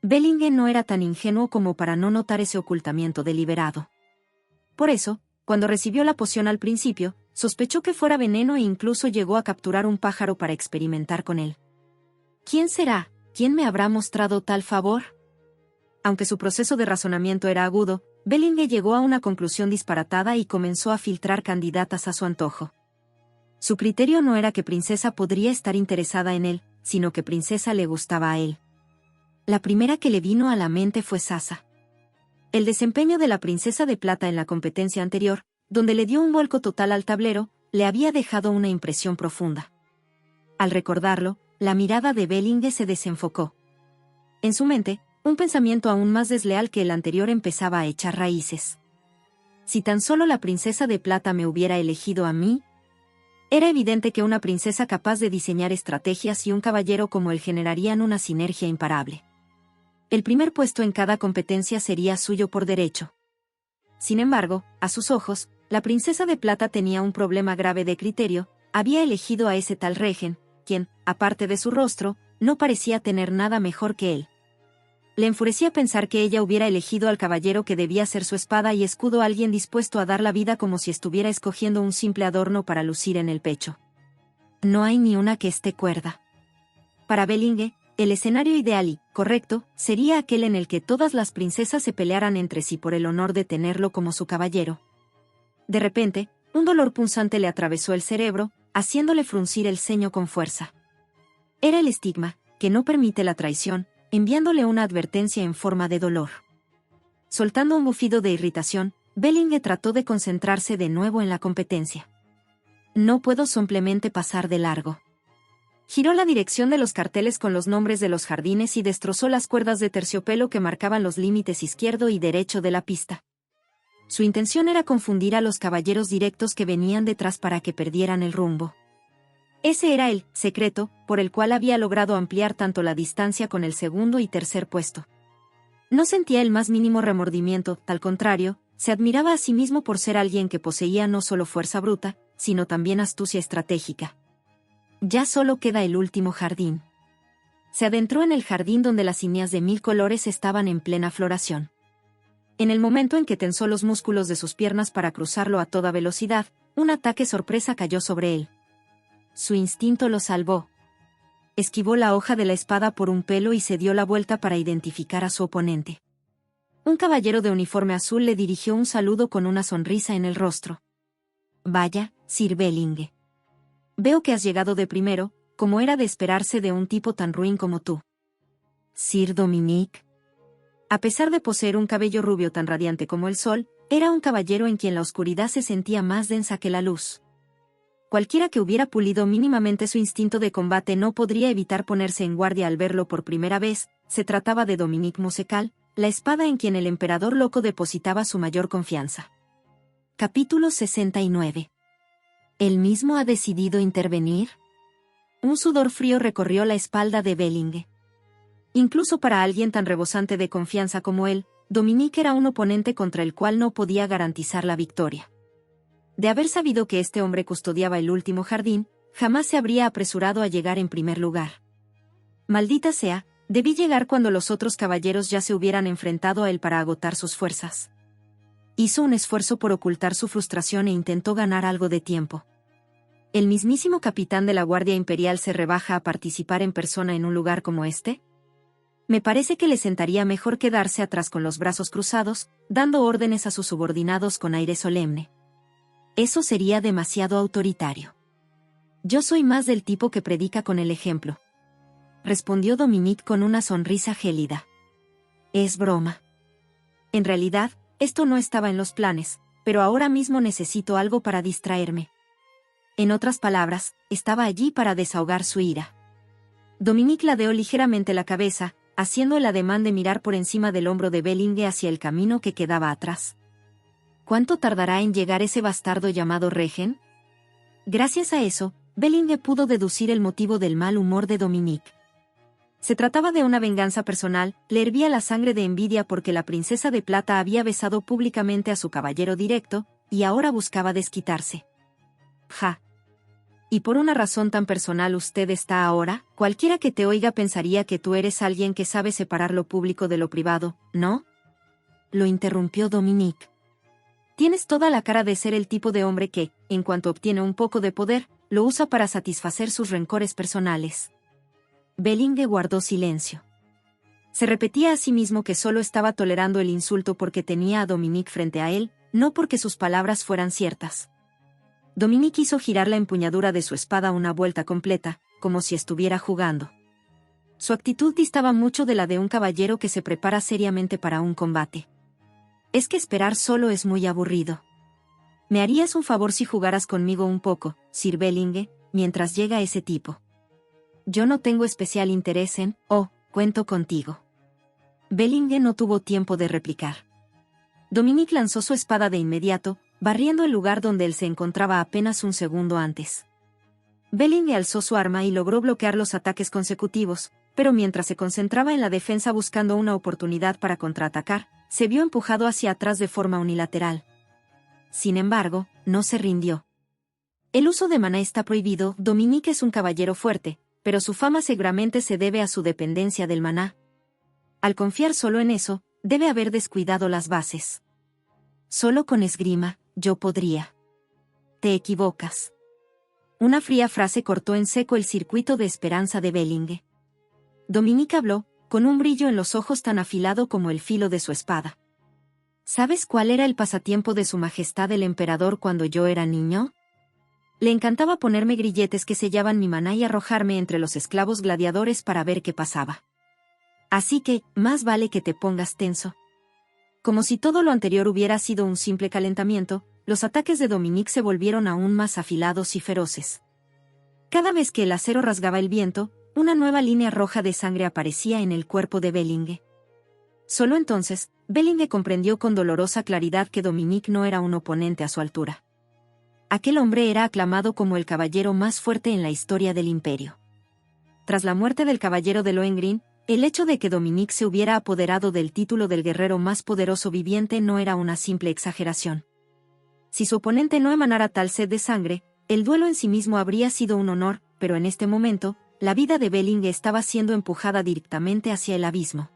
Bellinge no era tan ingenuo como para no notar ese ocultamiento deliberado. Por eso, cuando recibió la poción al principio, sospechó que fuera veneno e incluso llegó a capturar un pájaro para experimentar con él. ¿Quién será? ¿Quién me habrá mostrado tal favor? Aunque su proceso de razonamiento era agudo, Bellinge llegó a una conclusión disparatada y comenzó a filtrar candidatas a su antojo. Su criterio no era que Princesa podría estar interesada en él, sino que Princesa le gustaba a él. La primera que le vino a la mente fue Sasa. El desempeño de la Princesa de Plata en la competencia anterior, donde le dio un vuelco total al tablero, le había dejado una impresión profunda. Al recordarlo, la mirada de Bellinge se desenfocó. En su mente, un pensamiento aún más desleal que el anterior empezaba a echar raíces. Si tan solo la Princesa de Plata me hubiera elegido a mí. Era evidente que una princesa capaz de diseñar estrategias y un caballero como él generarían una sinergia imparable. El primer puesto en cada competencia sería suyo por derecho. Sin embargo, a sus ojos, la Princesa de Plata tenía un problema grave de criterio, había elegido a ese tal Regen, quien, aparte de su rostro, no parecía tener nada mejor que él. Le enfurecía pensar que ella hubiera elegido al caballero que debía ser su espada y escudo, a alguien dispuesto a dar la vida como si estuviera escogiendo un simple adorno para lucir en el pecho. No hay ni una que esté cuerda. Para Bellinge, el escenario ideal y correcto sería aquel en el que todas las princesas se pelearan entre sí por el honor de tenerlo como su caballero. De repente, un dolor punzante le atravesó el cerebro, haciéndole fruncir el ceño con fuerza. Era el estigma, que no permite la traición, enviándole una advertencia en forma de dolor. Soltando un bufido de irritación, Bellinge trató de concentrarse de nuevo en la competencia. No puedo simplemente pasar de largo. Giró la dirección de los carteles con los nombres de los jardines y destrozó las cuerdas de terciopelo que marcaban los límites izquierdo y derecho de la pista. Su intención era confundir a los caballeros directos que venían detrás para que perdieran el rumbo. Ese era el secreto por el cual había logrado ampliar tanto la distancia con el segundo y tercer puesto. No sentía el más mínimo remordimiento, al contrario, se admiraba a sí mismo por ser alguien que poseía no solo fuerza bruta, sino también astucia estratégica. Ya solo queda el último jardín. Se adentró en el jardín donde las zinnias de 1000 colores estaban en plena floración. En el momento en que tensó los músculos de sus piernas para cruzarlo a toda velocidad, un ataque sorpresa cayó sobre él. Su instinto lo salvó. Esquivó la hoja de la espada por un pelo y se dio la vuelta para identificar a su oponente. Un caballero de uniforme azul le dirigió un saludo con una sonrisa en el rostro. Vaya, Sir Bellinge. Veo que has llegado de primero, como era de esperarse de un tipo tan ruin como tú. Sir Dominique. A pesar de poseer un cabello rubio tan radiante como el sol, era un caballero en quien la oscuridad se sentía más densa que la luz. Cualquiera que hubiera pulido mínimamente su instinto de combate no podría evitar ponerse en guardia al verlo por primera vez. Se trataba de Dominique Musecal, la espada en quien el emperador loco depositaba su mayor confianza. Capítulo 69. ¿Él mismo ha decidido intervenir? Un sudor frío recorrió la espalda de Bellinge. Incluso para alguien tan rebosante de confianza como él, Dominique era un oponente contra el cual no podía garantizar la victoria. De haber sabido que este hombre custodiaba el último jardín, jamás se habría apresurado a llegar en primer lugar. Maldita sea, debí llegar cuando los otros caballeros ya se hubieran enfrentado a él para agotar sus fuerzas. Hizo un esfuerzo por ocultar su frustración e intentó ganar algo de tiempo. ¿El mismísimo capitán de la Guardia Imperial se rebaja a participar en persona en un lugar como este? Me parece que le sentaría mejor quedarse atrás con los brazos cruzados, dando órdenes a sus subordinados con aire solemne. Eso sería demasiado autoritario. Yo soy más del tipo que predica con el ejemplo. Respondió Dominique con una sonrisa gélida. Es broma. En realidad, esto no estaba en los planes, pero ahora mismo necesito algo para distraerme. En otras palabras, estaba allí para desahogar su ira. Dominique ladeó ligeramente la cabeza, haciendo el ademán de mirar por encima del hombro de Bellingue hacia el camino que quedaba atrás. ¿Cuánto tardará en llegar ese bastardo llamado Regen? Gracias a eso, Bellingue pudo deducir el motivo del mal humor de Dominique. Se trataba de una venganza personal, le hervía la sangre de envidia porque la princesa de plata había besado públicamente a su caballero directo, y ahora buscaba desquitarse. Ja. Y por una razón tan personal usted está ahora, cualquiera que te oiga pensaría que tú eres alguien que sabe separar lo público de lo privado, ¿no? Lo interrumpió Dominique. Tienes toda la cara de ser el tipo de hombre que, en cuanto obtiene un poco de poder, lo usa para satisfacer sus rencores personales. Bellingue guardó silencio. Se repetía a sí mismo que solo estaba tolerando el insulto porque tenía a Dominique frente a él, no porque sus palabras fueran ciertas. Dominique hizo girar la empuñadura de su espada una vuelta completa, como si estuviera jugando. Su actitud distaba mucho de la de un caballero que se prepara seriamente para un combate. Es que esperar solo es muy aburrido. Me harías un favor si jugaras conmigo un poco, Sir Bellingue, mientras llega ese tipo. Yo no tengo especial interés en, cuento contigo. Bellingue no tuvo tiempo de replicar. Dominique lanzó su espada de inmediato, barriendo el lugar donde él se encontraba apenas un segundo antes. Bellingue alzó su arma y logró bloquear los ataques consecutivos, pero mientras se concentraba en la defensa buscando una oportunidad para contraatacar, se vio empujado hacia atrás de forma unilateral. Sin embargo, no se rindió. El uso de maná está prohibido. Dominique es un caballero fuerte, pero su fama seguramente se debe a su dependencia del maná. Al confiar solo en eso, debe haber descuidado las bases. Solo con esgrima, yo podría. Te equivocas. Una fría frase cortó en seco el circuito de esperanza de Bellingue. Dominique habló, con un brillo en los ojos tan afilado como el filo de su espada. ¿Sabes cuál era el pasatiempo de su majestad el emperador cuando yo era niño? Le encantaba ponerme grilletes que sellaban mi maná y arrojarme entre los esclavos gladiadores para ver qué pasaba. Así que, más vale que te pongas tenso. Como si todo lo anterior hubiera sido un simple calentamiento, los ataques de Dominique se volvieron aún más afilados y feroces. Cada vez que el acero rasgaba el viento, una nueva línea roja de sangre aparecía en el cuerpo de Bellingue. Solo entonces, Bellingue comprendió con dolorosa claridad que Dominique no era un oponente a su altura. Aquel hombre era aclamado como el caballero más fuerte en la historia del imperio. Tras la muerte del caballero de Lohengrin, el hecho de que Dominique se hubiera apoderado del título del guerrero más poderoso viviente no era una simple exageración. Si su oponente no emanara tal sed de sangre, el duelo en sí mismo habría sido un honor, pero en este momento, la vida de Bellingue estaba siendo empujada directamente hacia el abismo.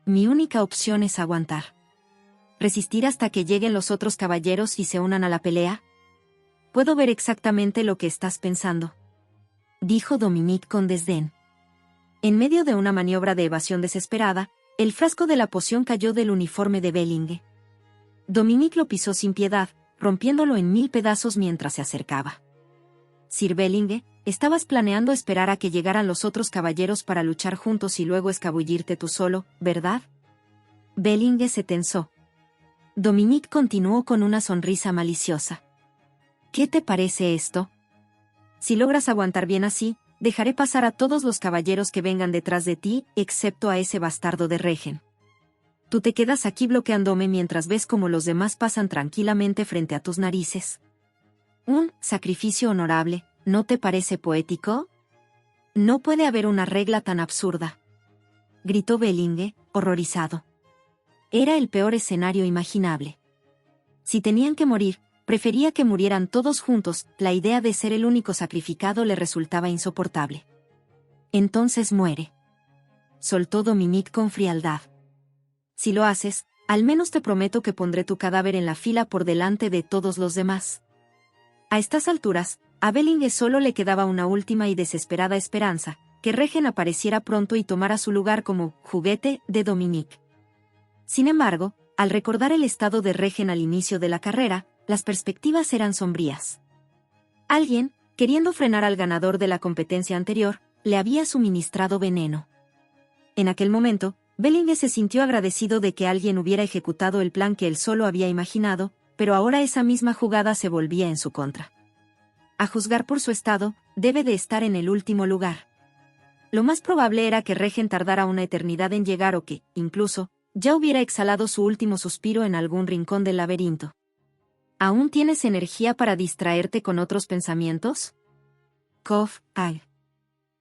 Mi única opción es aguantar. ¿Resistir hasta que lleguen los otros caballeros y se unan a la pelea? Puedo ver exactamente lo que estás pensando, dijo Dominique con desdén. En medio de una maniobra de evasión desesperada, el frasco de la poción cayó del uniforme de Bellingue. Dominique lo pisó sin piedad, rompiéndolo en 1000 pedazos mientras se acercaba. Sir Bellingue, estabas planeando esperar a que llegaran los otros caballeros para luchar juntos y luego escabullirte tú solo, ¿verdad? Bellingue se tensó. Dominique continuó con una sonrisa maliciosa. ¿Qué te parece esto? Si logras aguantar bien así, dejaré pasar a todos los caballeros que vengan detrás de ti, excepto a ese bastardo de Regen. Tú te quedas aquí bloqueándome mientras ves cómo los demás pasan tranquilamente frente a tus narices. Un sacrificio honorable, ¿no te parece poético? No puede haber una regla tan absurda, gritó Bellingue, horrorizado. Era el peor escenario imaginable. Si tenían que morir, prefería que murieran todos juntos. La idea de ser el único sacrificado le resultaba insoportable. Entonces muere, soltó Dominique con frialdad. Si lo haces, al menos te prometo que pondré tu cadáver en la fila por delante de todos los demás. A estas alturas, A Bellinge solo le quedaba una última y desesperada esperanza, que Regen apareciera pronto y tomara su lugar como juguete de Dominique. Sin embargo, al recordar el estado de Regen al inicio de la carrera, las perspectivas eran sombrías. Alguien, queriendo frenar al ganador de la competencia anterior, le había suministrado veneno. En aquel momento, Bellinge se sintió agradecido de que alguien hubiera ejecutado el plan que él solo había imaginado, pero ahora esa misma jugada se volvía en su contra. A juzgar por su estado, debe de estar en el último lugar. Lo más probable era que Regen tardara una eternidad en llegar o que, incluso, ya hubiera exhalado su último suspiro en algún rincón del laberinto. ¿Aún tienes energía para distraerte con otros pensamientos? Cough, ay.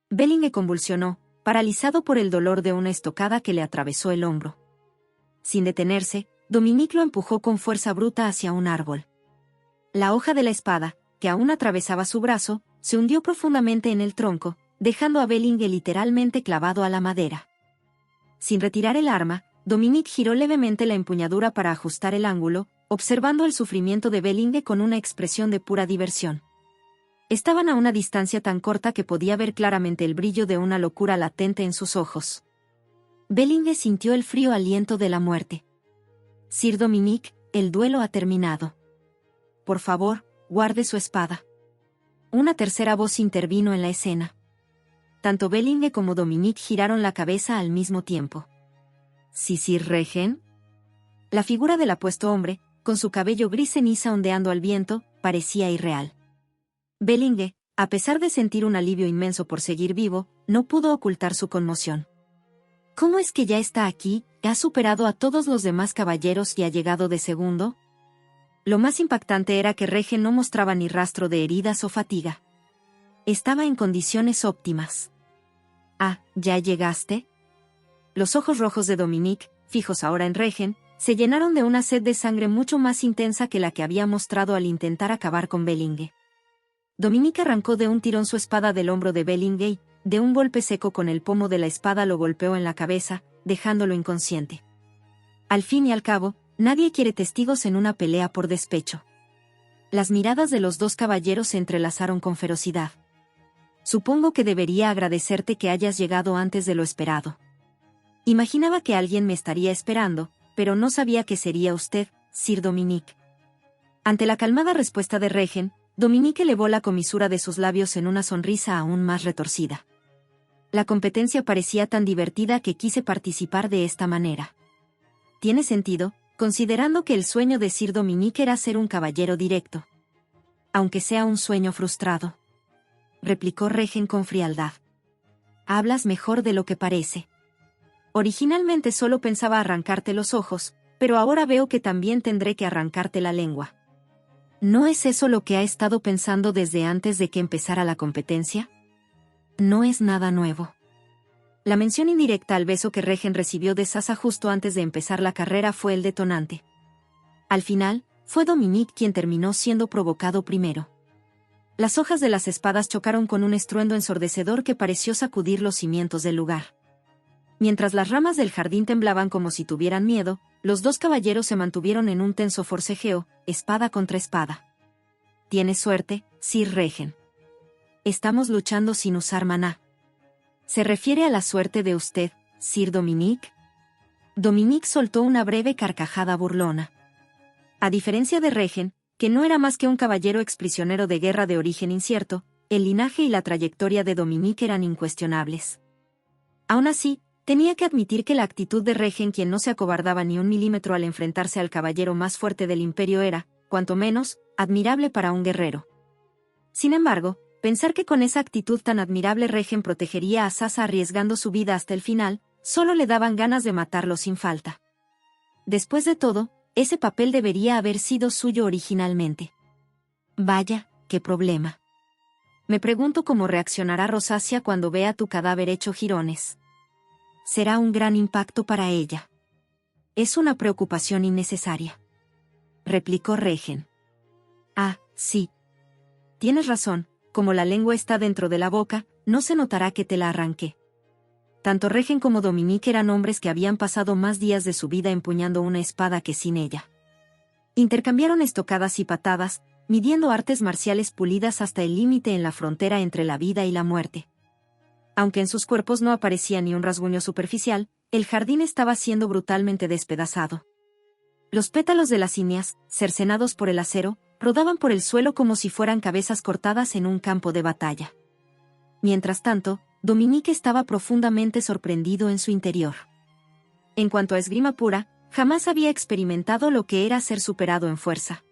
Bellinge convulsionó, paralizado por el dolor de una estocada que le atravesó el hombro. Sin detenerse, Dominique lo empujó con fuerza bruta hacia un árbol. La hoja de la espada, que aún atravesaba su brazo, se hundió profundamente en el tronco, dejando a Bellinge literalmente clavado a la madera. Sin retirar el arma, Dominique giró levemente la empuñadura para ajustar el ángulo, observando el sufrimiento de Bellinge con una expresión de pura diversión. Estaban a una distancia tan corta que podía ver claramente el brillo de una locura latente en sus ojos. Bellinge sintió el frío aliento de la muerte. Sir Dominique, el duelo ha terminado. Por favor, guarde su espada. Una tercera voz intervino en la escena. Tanto Bellinge como Dominique giraron la cabeza al mismo tiempo. ¿Sí, Sir Regen? La figura del apuesto hombre, con su cabello gris ceniza ondeando al viento, parecía irreal. Bellinge, a pesar de sentir un alivio inmenso por seguir vivo, no pudo ocultar su conmoción. ¿Cómo es que ya está aquí, ha superado a todos los demás caballeros y ha llegado de segundo? Lo más impactante era que Regen no mostraba ni rastro de heridas o fatiga. Estaba en condiciones óptimas. Ah, ¿ya llegaste? Los ojos rojos de Dominique, fijos ahora en Regen, se llenaron de una sed de sangre mucho más intensa que la que había mostrado al intentar acabar con Bellinge. Dominique arrancó de un tirón su espada del hombro de Bellinge y, de un golpe seco con el pomo de la espada lo golpeó en la cabeza, dejándolo inconsciente. Al fin y al cabo, nadie quiere testigos en una pelea por despecho. Las miradas de los dos caballeros se entrelazaron con ferocidad. Supongo que debería agradecerte que hayas llegado antes de lo esperado. Imaginaba que alguien me estaría esperando, pero no sabía que sería usted, Sir Dominique. Ante la calmada respuesta de Regen, Dominique elevó la comisura de sus labios en una sonrisa aún más retorcida. La competencia parecía tan divertida que quise participar de esta manera. Tiene sentido, considerando que el sueño de Sir Dominique era ser un caballero directo. Aunque sea un sueño frustrado. Replicó Regen con frialdad. Hablas mejor de lo que parece. Originalmente solo pensaba arrancarte los ojos, pero ahora veo que también tendré que arrancarte la lengua. ¿No es eso lo que ha estado pensando desde antes de que empezara la competencia? No es nada nuevo. La mención indirecta al beso que Regen recibió de Sasa justo antes de empezar la carrera fue el detonante. Al final, fue Dominique quien terminó siendo provocado primero. Las hojas de las espadas chocaron con un estruendo ensordecedor que pareció sacudir los cimientos del lugar. Mientras las ramas del jardín temblaban como si tuvieran miedo, los dos caballeros se mantuvieron en un tenso forcejeo, espada contra espada. Tienes suerte, Sir Regen. Estamos luchando sin usar maná. ¿Se refiere a la suerte de usted, Sir Dominique? Dominique soltó una breve carcajada burlona. A diferencia de Regen, que no era más que un caballero exprisionero de guerra de origen incierto, el linaje y la trayectoria de Dominique eran incuestionables. Aún así, tenía que admitir que la actitud de Regen, quien no se acobardaba ni un milímetro al enfrentarse al caballero más fuerte del imperio, era, cuanto menos, admirable para un guerrero. Sin embargo, pensar que con esa actitud tan admirable Regen protegería a Sasa arriesgando su vida hasta el final, solo le daban ganas de matarlo sin falta. Después de todo, ese papel debería haber sido suyo originalmente. Vaya, qué problema. Me pregunto cómo reaccionará Rosacia cuando vea tu cadáver hecho jirones. Será un gran impacto para ella. Es una preocupación innecesaria. Replicó Regen. Ah, sí. Tienes razón, como la lengua está dentro de la boca, no se notará que te la arranqué. Tanto Regen como Dominique eran hombres que habían pasado más días de su vida empuñando una espada que sin ella. Intercambiaron estocadas y patadas, midiendo artes marciales pulidas hasta el límite en la frontera entre la vida y la muerte. Aunque en sus cuerpos no aparecía ni un rasguño superficial, el jardín estaba siendo brutalmente despedazado. Los pétalos de las ígneas, cercenados por el acero, rodaban por el suelo como si fueran cabezas cortadas en un campo de batalla. Mientras tanto, Dominique estaba profundamente sorprendido en su interior. En cuanto a esgrima pura, jamás había experimentado lo que era ser superado en fuerza.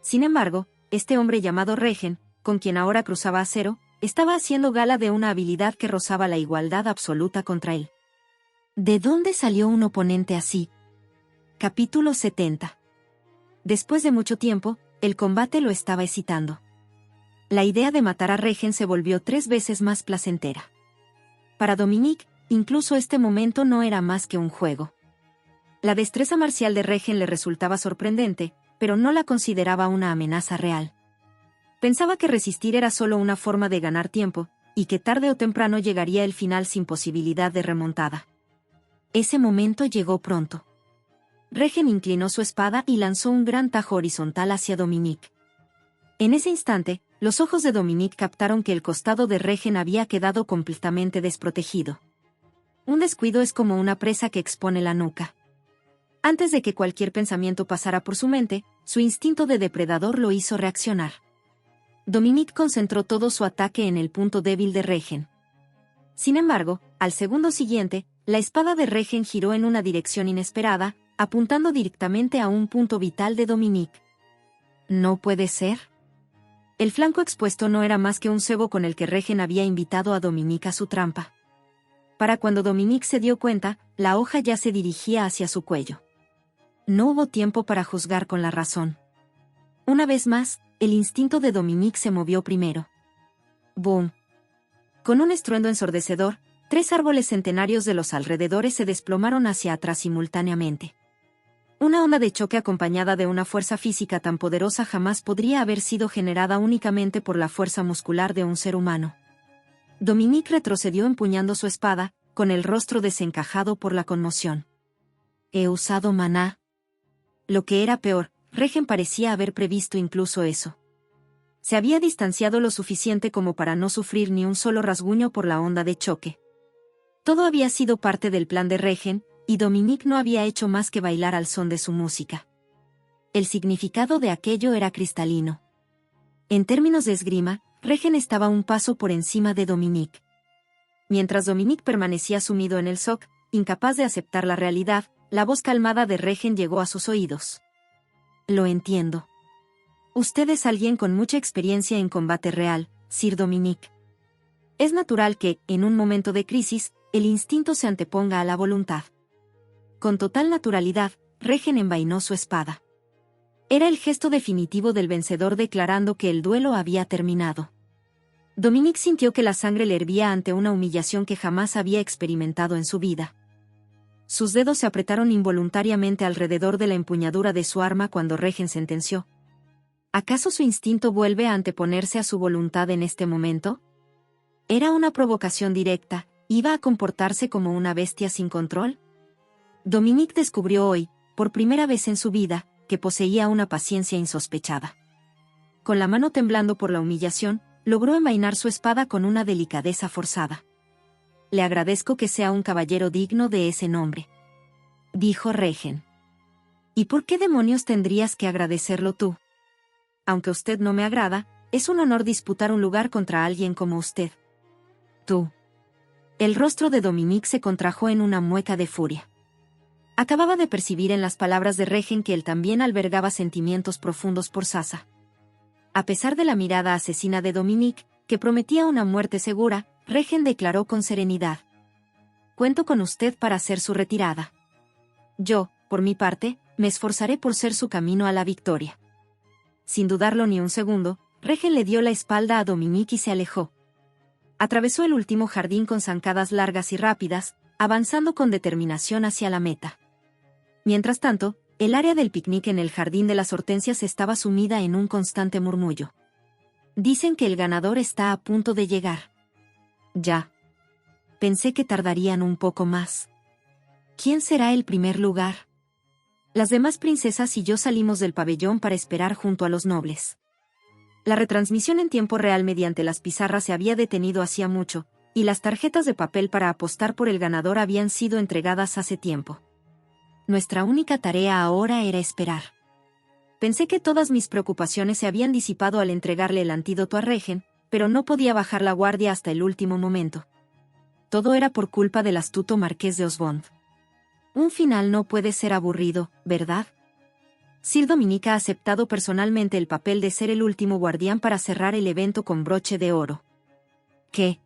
Sin embargo, este hombre llamado Regen, con quien ahora cruzaba acero, estaba haciendo gala de una habilidad que rozaba la igualdad absoluta contra él. ¿De dónde salió un oponente así? Capítulo 70. Después de mucho tiempo, el combate lo estaba excitando. La idea de matar a Regen se volvió 3 veces más placentera. Para Dominique, incluso este momento no era más que un juego. La destreza marcial de Regen le resultaba sorprendente, pero no la consideraba una amenaza real. Pensaba que resistir era solo una forma de ganar tiempo, y que tarde o temprano llegaría el final sin posibilidad de remontada. Ese momento llegó pronto. Regen inclinó su espada y lanzó un gran tajo horizontal hacia Dominique. En ese instante, los ojos de Dominique captaron que el costado de Regen había quedado completamente desprotegido. Un descuido es como una presa que expone la nuca. Antes de que cualquier pensamiento pasara por su mente, su instinto de depredador lo hizo reaccionar. Dominique concentró todo su ataque en el punto débil de Regen. Sin embargo, al segundo siguiente, la espada de Regen giró en una dirección inesperada, apuntando directamente a un punto vital de Dominique. ¿No puede ser? El flanco expuesto no era más que un cebo con el que Regen había invitado a Dominique a su trampa. Para cuando Dominique se dio cuenta, la hoja ya se dirigía hacia su cuello. No hubo tiempo para juzgar con la razón. Una vez más, el instinto de Dominique se movió primero. ¡Boom! Con un estruendo ensordecedor, 3 árboles centenarios de los alrededores se desplomaron hacia atrás simultáneamente. Una onda de choque acompañada de una fuerza física tan poderosa jamás podría haber sido generada únicamente por la fuerza muscular de un ser humano. Dominique retrocedió empuñando su espada, con el rostro desencajado por la conmoción. ¿He usado maná? Lo que era peor, Regen parecía haber previsto incluso eso. Se había distanciado lo suficiente como para no sufrir ni un solo rasguño por la onda de choque. Todo había sido parte del plan de Regen, y Dominique no había hecho más que bailar al son de su música. El significado de aquello era cristalino. En términos de esgrima, Regen estaba un paso por encima de Dominique. Mientras Dominique permanecía sumido en el shock, incapaz de aceptar la realidad, la voz calmada de Regen llegó a sus oídos. Lo entiendo. Usted es alguien con mucha experiencia en combate real, Sir Dominique. Es natural que, en un momento de crisis, el instinto se anteponga a la voluntad. Con total naturalidad, Regen envainó su espada. Era el gesto definitivo del vencedor declarando que el duelo había terminado. Dominique sintió que la sangre le hervía ante una humillación que jamás había experimentado en su vida. Sus dedos se apretaron involuntariamente alrededor de la empuñadura de su arma cuando Regen sentenció. ¿Acaso su instinto vuelve a anteponerse a su voluntad en este momento? Era una provocación directa, ¿iba a comportarse como una bestia sin control? Dominique descubrió hoy, por primera vez en su vida, que poseía una paciencia insospechada. Con la mano temblando por la humillación, logró envainar su espada con una delicadeza forzada. Le agradezco que sea un caballero digno de ese nombre, dijo Regen. ¿Y por qué demonios tendrías que agradecerlo tú? Aunque usted no me agrada, es un honor disputar un lugar contra alguien como usted. Tú. El rostro de Dominique se contrajo en una mueca de furia. Acababa de percibir en las palabras de Regen que él también albergaba sentimientos profundos por Sasa. A pesar de la mirada asesina de Dominique, que prometía una muerte segura, Regen declaró con serenidad. Cuento con usted para hacer su retirada. Yo, por mi parte, me esforzaré por ser su camino a la victoria. Sin dudarlo ni un segundo, Regen le dio la espalda a Dominique y se alejó. Atravesó el último jardín con zancadas largas y rápidas, avanzando con determinación hacia la meta. Mientras tanto, el área del picnic en el jardín de las hortensias estaba sumida en un constante murmullo. Dicen que el ganador está a punto de llegar. Ya. Pensé que tardarían un poco más. ¿Quién será el primer lugar? Las demás princesas y yo salimos del pabellón para esperar junto a los nobles. La retransmisión en tiempo real mediante las pizarras se había detenido hacía mucho, y las tarjetas de papel para apostar por el ganador habían sido entregadas hace tiempo. Nuestra única tarea ahora era esperar. Pensé que todas mis preocupaciones se habían disipado al entregarle el antídoto a Regen, pero no podía bajar la guardia hasta el último momento. Todo era por culpa del astuto marqués de Osbond. Un final no puede ser aburrido, ¿verdad? Sir Dominique ha aceptado personalmente el papel de ser el último guardián para cerrar el evento con broche de oro. ¿Qué?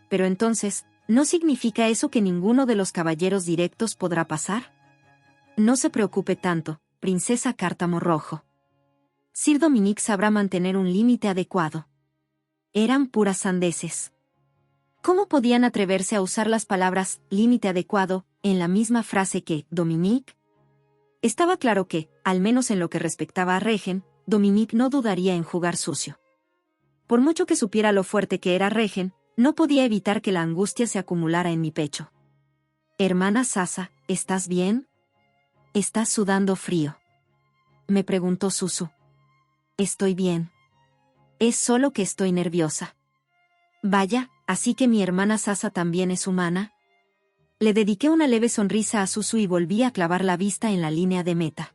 Pero entonces, ¿no significa eso que ninguno de los caballeros directos podrá pasar? No se preocupe tanto, princesa Cártamo Rojo. Sir Dominique sabrá mantener un límite adecuado. Eran puras sandeces. ¿Cómo podían atreverse a usar las palabras «límite adecuado» en la misma frase que «Dominique»? Estaba claro que, al menos en lo que respectaba a Regen, Dominique no dudaría en jugar sucio. Por mucho que supiera lo fuerte que era Regen, no podía evitar que la angustia se acumulara en mi pecho. «Hermana Sasa, ¿estás bien? ¿Estás sudando frío?», me preguntó Susu. «Estoy bien. Es solo que estoy nerviosa». «Vaya, así que mi hermana Sasa también es humana». Le dediqué una leve sonrisa a Susu y volví a clavar la vista en la línea de meta.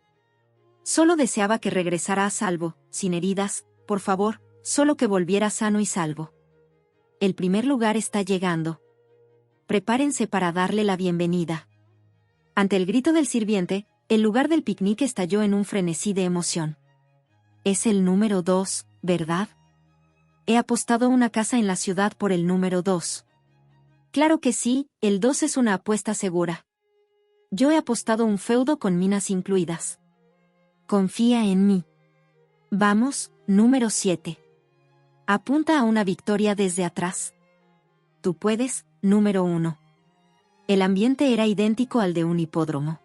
Solo deseaba que regresara a salvo, sin heridas, por favor, solo que volviera sano y salvo. El primer lugar está llegando. Prepárense para darle la bienvenida. Ante el grito del sirviente, el lugar del picnic estalló en un frenesí de emoción. Es el número 2, ¿verdad? He apostado una casa en la ciudad por el número 2. Claro que sí, el 2 es una apuesta segura. Yo he apostado un feudo con minas incluidas. Confía en mí. Vamos, número 7. Apunta a una victoria desde atrás. Tú puedes, número 1. El ambiente era idéntico al de un hipódromo.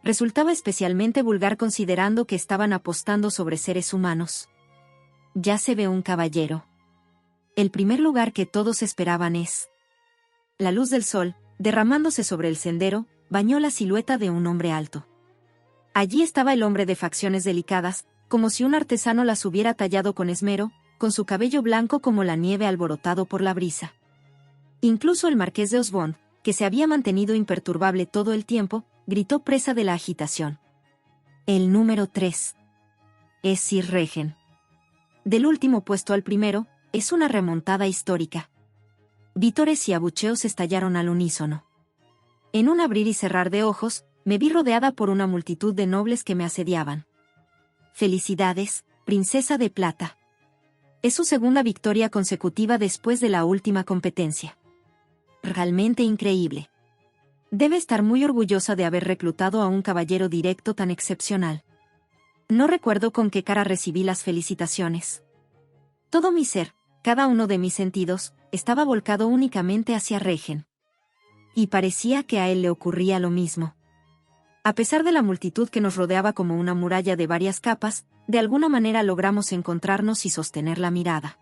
Resultaba especialmente vulgar considerando que estaban apostando sobre seres humanos. Ya se ve un caballero. El primer lugar que todos esperaban es... La luz del sol, derramándose sobre el sendero, bañó la silueta de un hombre alto. Allí estaba el hombre de facciones delicadas, como si un artesano las hubiera tallado con esmero, con su cabello blanco como la nieve alborotado por la brisa. Incluso el marqués de Osbond, que se había mantenido imperturbable todo el tiempo, gritó presa de la agitación. El número 3. Es Sir Regen. Del último puesto al primero, es una remontada histórica. Vítores y abucheos estallaron al unísono. En un abrir y cerrar de ojos, me vi rodeada por una multitud de nobles que me asediaban. Felicidades, princesa de plata. Es su segunda victoria consecutiva después de la última competencia. Realmente increíble. Debe estar muy orgullosa de haber reclutado a un caballero directo tan excepcional. No recuerdo con qué cara recibí las felicitaciones. Todo mi ser, cada uno de mis sentidos, estaba volcado únicamente hacia Regen. Y parecía que a él le ocurría lo mismo. A pesar de la multitud que nos rodeaba como una muralla de varias capas, de alguna manera logramos encontrarnos y sostener la mirada.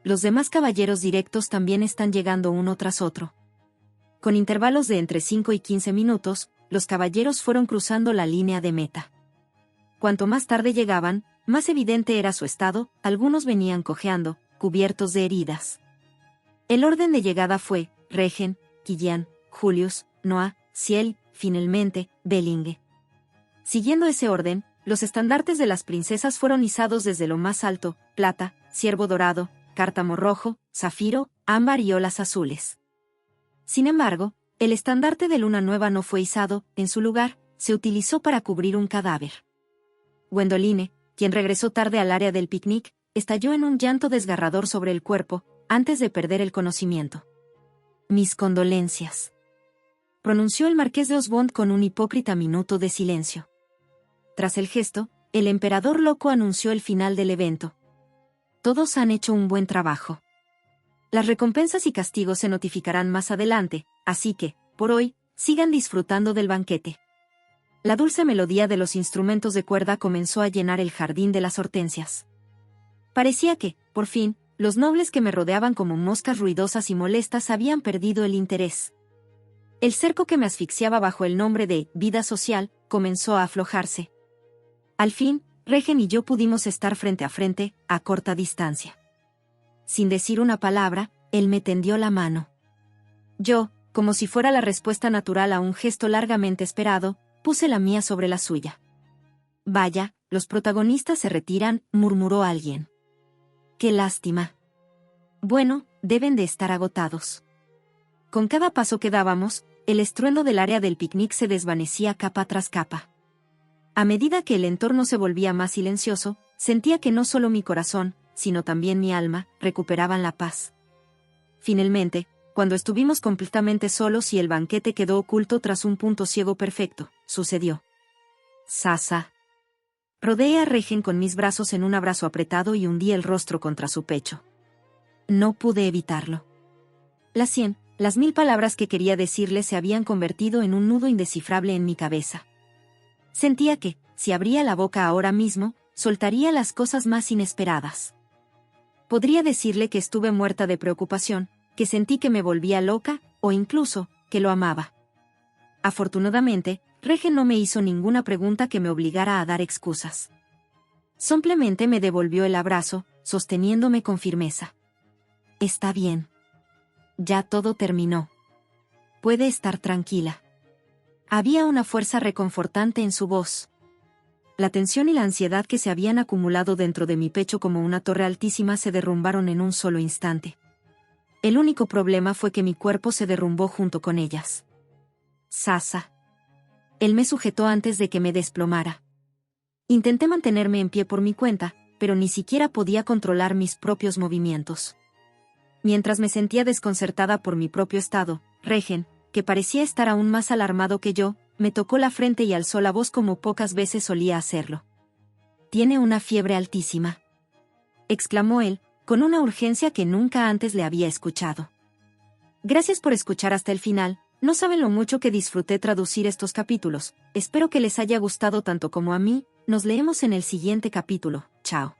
Los demás caballeros directos también están llegando uno tras otro. Con intervalos de entre 5 y 15 minutos, los caballeros fueron cruzando la línea de meta. Cuanto más tarde llegaban, más evidente era su estado, algunos venían cojeando, cubiertos de heridas. El orden de llegada fue, Regen, Kilian, Julius, Noah, Ciel, finalmente, Bellinge. Siguiendo ese orden, los estandartes de las princesas fueron izados desde lo más alto, plata, ciervo dorado, cártamo rojo, zafiro, ámbar y olas azules. Sin embargo, el estandarte de luna nueva no fue izado, en su lugar, se utilizó para cubrir un cadáver. Gwendoline, quien regresó tarde al área del picnic, estalló en un llanto desgarrador sobre el cuerpo, antes de perder el conocimiento. Mis condolencias, pronunció el marqués de Osbond con un hipócrita minuto de silencio. Tras el gesto, el emperador loco anunció el final del evento. Todos han hecho un buen trabajo. Las recompensas y castigos se notificarán más adelante, así que, por hoy, sigan disfrutando del banquete. La dulce melodía de los instrumentos de cuerda comenzó a llenar el jardín de las hortensias. Parecía que, por fin, los nobles que me rodeaban como moscas ruidosas y molestas habían perdido el interés. El cerco que me asfixiaba bajo el nombre de vida social comenzó a aflojarse. Al fin, Regen y yo pudimos estar frente a frente, a corta distancia. Sin decir una palabra, él me tendió la mano. Yo, como si fuera la respuesta natural a un gesto largamente esperado, puse la mía sobre la suya. Vaya, los protagonistas se retiran, murmuró alguien. Qué lástima. Bueno, deben de estar agotados. Con cada paso que dábamos, el estruendo del área del picnic se desvanecía capa tras capa. A medida que el entorno se volvía más silencioso, sentía que no solo mi corazón, sino también mi alma, recuperaban la paz. Finalmente, cuando estuvimos completamente solos y el banquete quedó oculto tras un punto ciego perfecto, sucedió. Sasa. Rodeé a Regen con mis brazos en un abrazo apretado y hundí el rostro contra su pecho. No pude evitarlo. Las 1000 palabras que quería decirle se habían convertido en un nudo indescifrable en mi cabeza. Sentía que, si abría la boca ahora mismo, soltaría las cosas más inesperadas. Podría decirle que estuve muerta de preocupación, que sentí que me volvía loca, o incluso, que lo amaba. Afortunadamente, Regen no me hizo ninguna pregunta que me obligara a dar excusas. Simplemente me devolvió el abrazo, sosteniéndome con firmeza. Está bien. Ya todo terminó. Puede estar tranquila. Había una fuerza reconfortante en su voz. La tensión y la ansiedad que se habían acumulado dentro de mi pecho como una torre altísima se derrumbaron en un solo instante. El único problema fue que mi cuerpo se derrumbó junto con ellas. Sasa. Él me sujetó antes de que me desplomara. Intenté mantenerme en pie por mi cuenta, pero ni siquiera podía controlar mis propios movimientos. Mientras me sentía desconcertada por mi propio estado, Regen, que parecía estar aún más alarmado que yo, me tocó la frente y alzó la voz como pocas veces solía hacerlo. «Tiene una fiebre altísima», exclamó él, con una urgencia que nunca antes le había escuchado. Gracias por escuchar hasta el final. No saben lo mucho que disfruté traducir estos capítulos. Espero que les haya gustado tanto como a mí. Nos leemos en el siguiente capítulo. Chao.